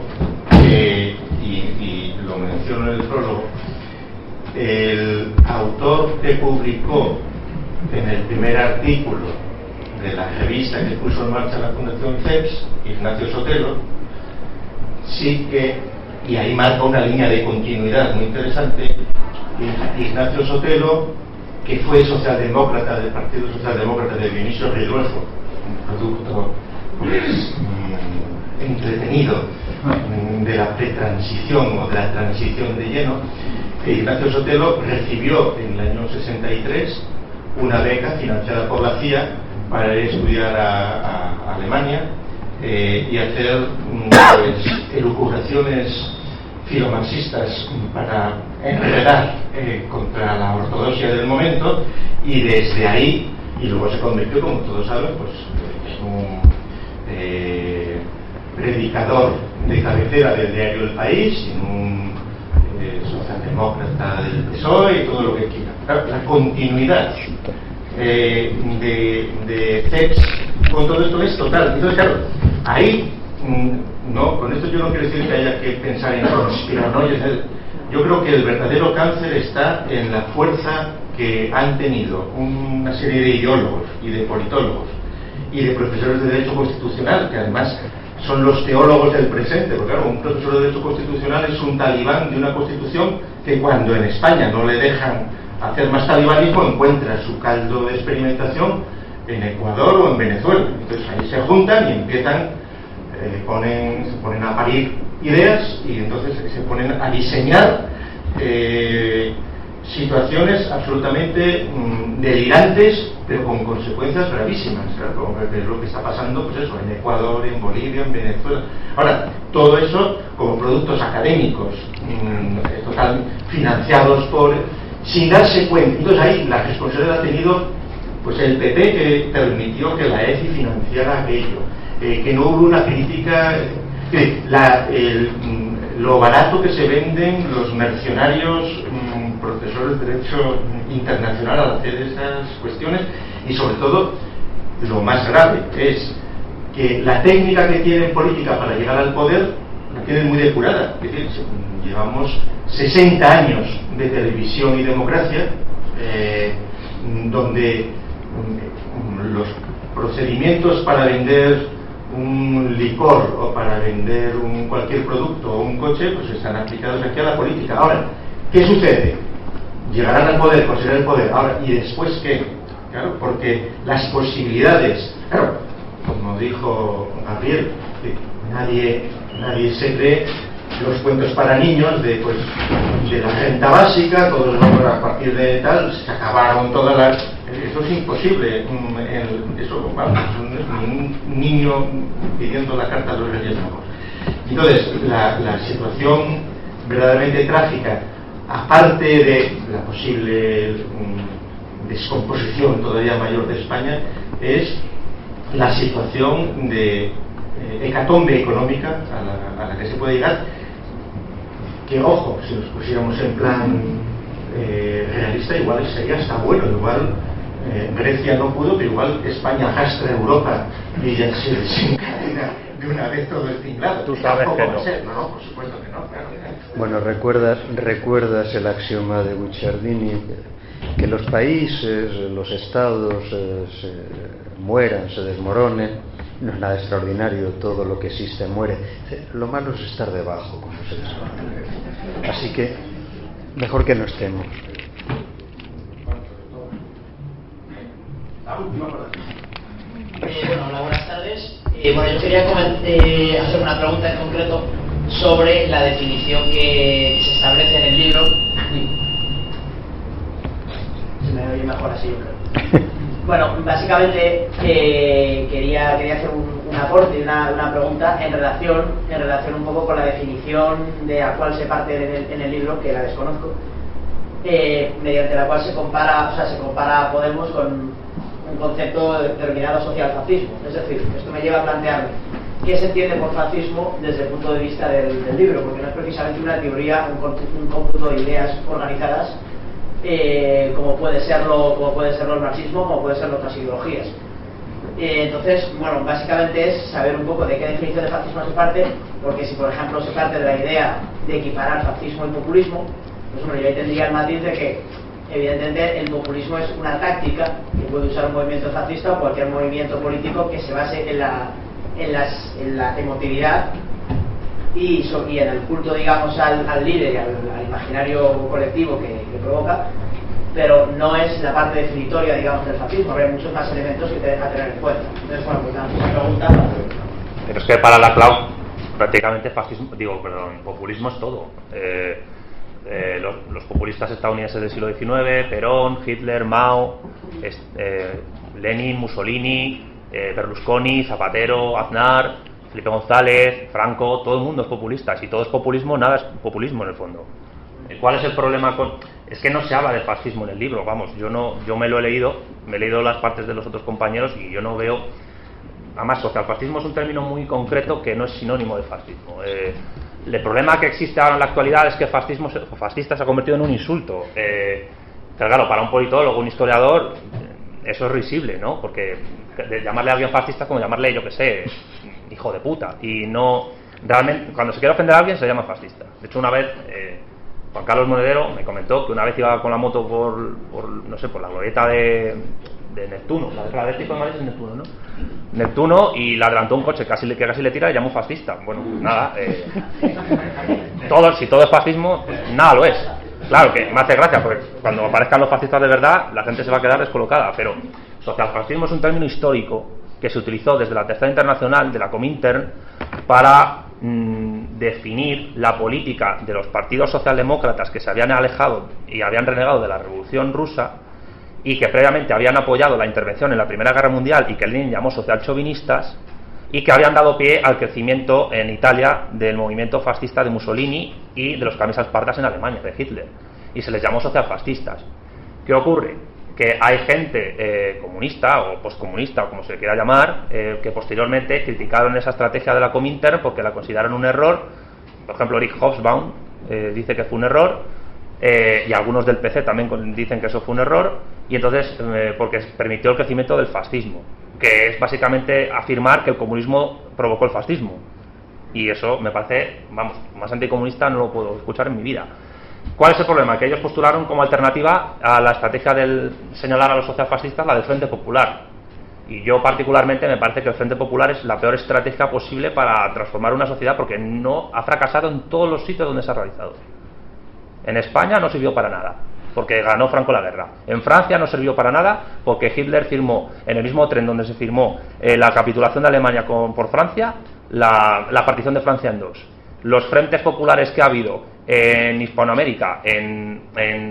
y lo menciono en el prólogo, el autor que publicó en el primer artículo de la revista que puso en marcha la Fundación CEPS, Ignacio Sotelo, sí que, y ahí marca una línea de continuidad muy interesante. Ignacio Sotelo, que fue socialdemócrata del Partido Socialdemócrata de Dionisio Reduejo, un producto pues entretenido de la pretransición o de la transición de lleno, Ignacio Sotelo recibió en el año 63 una beca financiada por la CIA para ir a estudiar a Alemania y hacer pues, elucubraciones filomarxistas para enredar contra la ortodoxia del momento, y desde ahí, y luego se convirtió, como todos saben, pues en un predicador de cabecera del diario El País, en un socialdemócrata del PSOE y todo lo que quiera. La continuidad de CEPS con todo esto es total. Entonces, claro, ahí no, con esto yo no quiero decir que haya que pensar en conspiranoias. Yo creo que el verdadero cáncer está en la fuerza que han tenido una serie de ideólogos y de politólogos y de profesores de Derecho Constitucional, que además son los teólogos del presente, porque claro, un profesor de Derecho Constitucional es un talibán de una Constitución que cuando en España no le dejan hacer más talibanismo, encuentra su caldo de experimentación en Ecuador o en Venezuela. Entonces ahí se juntan y empiezan, se ponen a parir ideas, y entonces se ponen a diseñar situaciones absolutamente delirantes, pero con consecuencias gravísimas, claro, como es lo que está pasando, pues eso, en Ecuador, en Bolivia, en Venezuela. Ahora, todo eso como productos académicos, total, financiados sin darse cuenta. Entonces ahí la responsabilidad ha tenido pues el PP, que permitió que la EFI financiara aquello, que no hubo una crítica, lo barato que se venden los mercenarios profesores de Derecho Internacional al hacer esas cuestiones, y sobre todo, lo más grave es que la técnica que tienen política para llegar al poder la tienen muy depurada. Es decir, llevamos 60 años de televisión y democracia, donde los procedimientos para vender un licor o para vender cualquier producto o un coche, pues están aplicados aquí a la política. Ahora, ¿qué sucede? Llegarán al poder, conseguirán el poder. Ahora, ¿y después qué? Claro, porque las posibilidades, claro, como dijo Gabriel, nadie se cree los cuentos para niños de la renta básica, todos a partir de tal, se acabaron todas las... Eso es imposible. Eso, vamos, un niño pidiendo la carta a los Reyes Magos. Entonces, la situación verdaderamente trágica, aparte de la posible descomposición todavía mayor de España, es la situación de hecatombe económica a la que se puede llegar, que ojo, si nos pusiéramos en plan realista, igual sería hasta bueno, igual Grecia no pudo, pero igual España arrastra a Europa y ya se desencadena de una vez todo el tinglado. Tú sabes que no. No, por supuesto que no, claro. Bueno, recuerdas el axioma de Guicciardini, que los países, los estados se mueran, se desmoronen, no es nada extraordinario, todo lo que existe muere. Lo malo es estar debajo cuando se desmorona. Así que mejor que no estemos. Bueno, hola, buenas tardes. Bueno, yo quería hacer una pregunta en concreto sobre la definición que se establece en el libro. Se me oye mejor así, yo creo. Bueno, básicamente quería hacer un aporte y una pregunta en relación un poco con la definición de la cual se parte en el libro, que la desconozco, mediante la cual se compara a Podemos con un concepto denominado socialfascismo. Es decir, esto me lleva a plantearme qué se entiende por fascismo desde el punto de vista del libro, porque no es precisamente una teoría, un cómputo de ideas organizadas, como puede serlo el marxismo, como puede serlo otras ideologías. Entonces, bueno, básicamente es saber un poco de qué definición de fascismo se parte, porque si por ejemplo se parte de la idea de equiparar fascismo y populismo, pues bueno, yo ahí tendría el matiz de que evidentemente el populismo es una táctica que puede usar un movimiento fascista o cualquier movimiento político que se base en la emotividad y en el culto, digamos, al líder y al imaginario colectivo que provoca, pero no es la parte definitoria, digamos, del fascismo. Habría muchos más elementos a tener en cuenta. Entonces, bueno, pues una pregunta. Pero es que para la Clau prácticamente populismo es todo. Los populistas estadounidenses del siglo XIX, Perón, Hitler, Mao, Lenin, Mussolini, Berlusconi, Zapatero, Aznar, Felipe González, Franco, todo el mundo es populista. Si todo es populismo, nada es populismo en el fondo. ¿Cuál es el problema con...? Es que no se habla de fascismo en el libro, vamos, yo me lo he leído las partes de los otros compañeros y yo no veo... Además, socialfascismo es un término muy concreto que no es sinónimo de fascismo. El problema que existe ahora en la actualidad es que fascista se ha convertido en un insulto. Pero claro, para un politólogo, un historiador, eso es risible, ¿no? Porque llamarle a alguien fascista es como llamarle, yo qué sé, hijo de puta. Y no... Realmente, cuando se quiere ofender a alguien, se llama fascista. De hecho, una vez... Juan Carlos Monedero me comentó que una vez iba con la moto por la glorieta de Neptuno, la de Tipo de Madrid es Neptuno, ¿no? Neptuno, y le adelantó un coche que casi le tira y llamó fascista. Bueno, nada, si todo es fascismo, pues nada lo es. Claro que me hace gracia, porque cuando aparezcan los fascistas de verdad, la gente se va a quedar descolocada, pero socialfascismo es un término histórico que se utilizó desde la Tercera Internacional de la Comintern para definir la política de los partidos socialdemócratas que se habían alejado y habían renegado de la Revolución Rusa y que previamente habían apoyado la intervención en la Primera Guerra Mundial y que Lenin llamó socialchauvinistas y que habían dado pie al crecimiento en Italia del movimiento fascista de Mussolini y de los camisas pardas en Alemania, de Hitler, y se les llamó socialfascistas. ¿Qué ocurre? Que hay gente comunista o postcomunista o como se quiera llamar que posteriormente criticaron esa estrategia de la Comintern porque la consideraron un error. Por ejemplo, Eric Hobsbawm dice que fue un error y algunos del PC también dicen que eso fue un error, y entonces porque permitió el crecimiento del fascismo, que es básicamente afirmar que el comunismo provocó el fascismo, y eso me parece, vamos, más anticomunista no lo puedo escuchar en mi vida. ¿Cuál es el problema? Que ellos postularon como alternativa a la estrategia del señalar a los socialfascistas la del Frente Popular. Y yo particularmente me parece que el Frente Popular es la peor estrategia posible para transformar una sociedad, porque no ha fracasado en todos los sitios donde se ha realizado. En España no sirvió para nada, porque ganó Franco la guerra. En Francia no sirvió para nada, porque Hitler firmó, en el mismo tren donde se firmó la capitulación de Alemania por Francia, la partición de Francia en dos. Los frentes populares que ha habido en Hispanoamérica,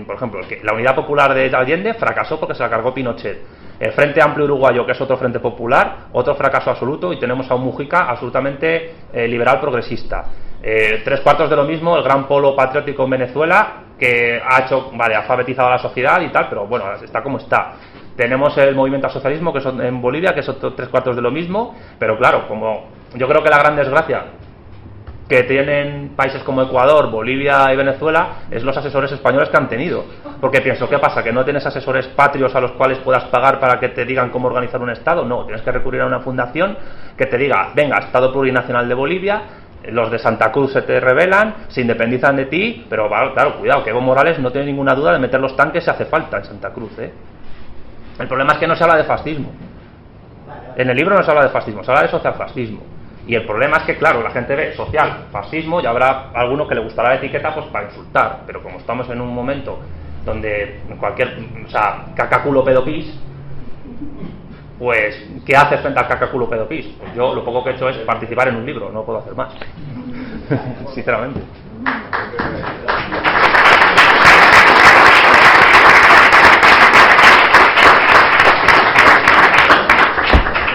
por ejemplo, la Unidad Popular de Allende fracasó porque se la cargó Pinochet. El Frente Amplio Uruguayo, que es otro frente popular, otro fracaso absoluto, y tenemos a un Mujica absolutamente liberal progresista. Tres cuartos de lo mismo, el gran polo patriótico en Venezuela, que ha alfabetizado a la sociedad y tal, pero bueno, está como está. Tenemos el movimiento al socialismo, que son en Bolivia, que es otro tres cuartos de lo mismo, pero claro, como yo creo que la gran desgracia que tienen países como Ecuador, Bolivia y Venezuela es los asesores españoles que han tenido, porque pienso, ¿qué pasa? ¿Que no tienes asesores patrios a los cuales puedas pagar para que te digan cómo organizar un Estado? No, tienes que recurrir a una fundación que te diga, venga, Estado Plurinacional de Bolivia, los de Santa Cruz se te rebelan, se independizan de ti, pero claro, cuidado, que Evo Morales no tiene ninguna duda de meter los tanques si hace falta en Santa Cruz, ¿eh? El problema es que no se habla de fascismo. En el libro no se habla de fascismo, se habla de socialfascismo. Y el problema es que, claro, la gente ve social, fascismo, y habrá alguno que le gustará la etiqueta pues para insultar, pero como estamos en un momento donde cacaculo pedopis, pues, ¿qué haces frente al cacaculo pedopis? Pues yo lo poco que he hecho es participar en un libro, no puedo hacer más, sinceramente.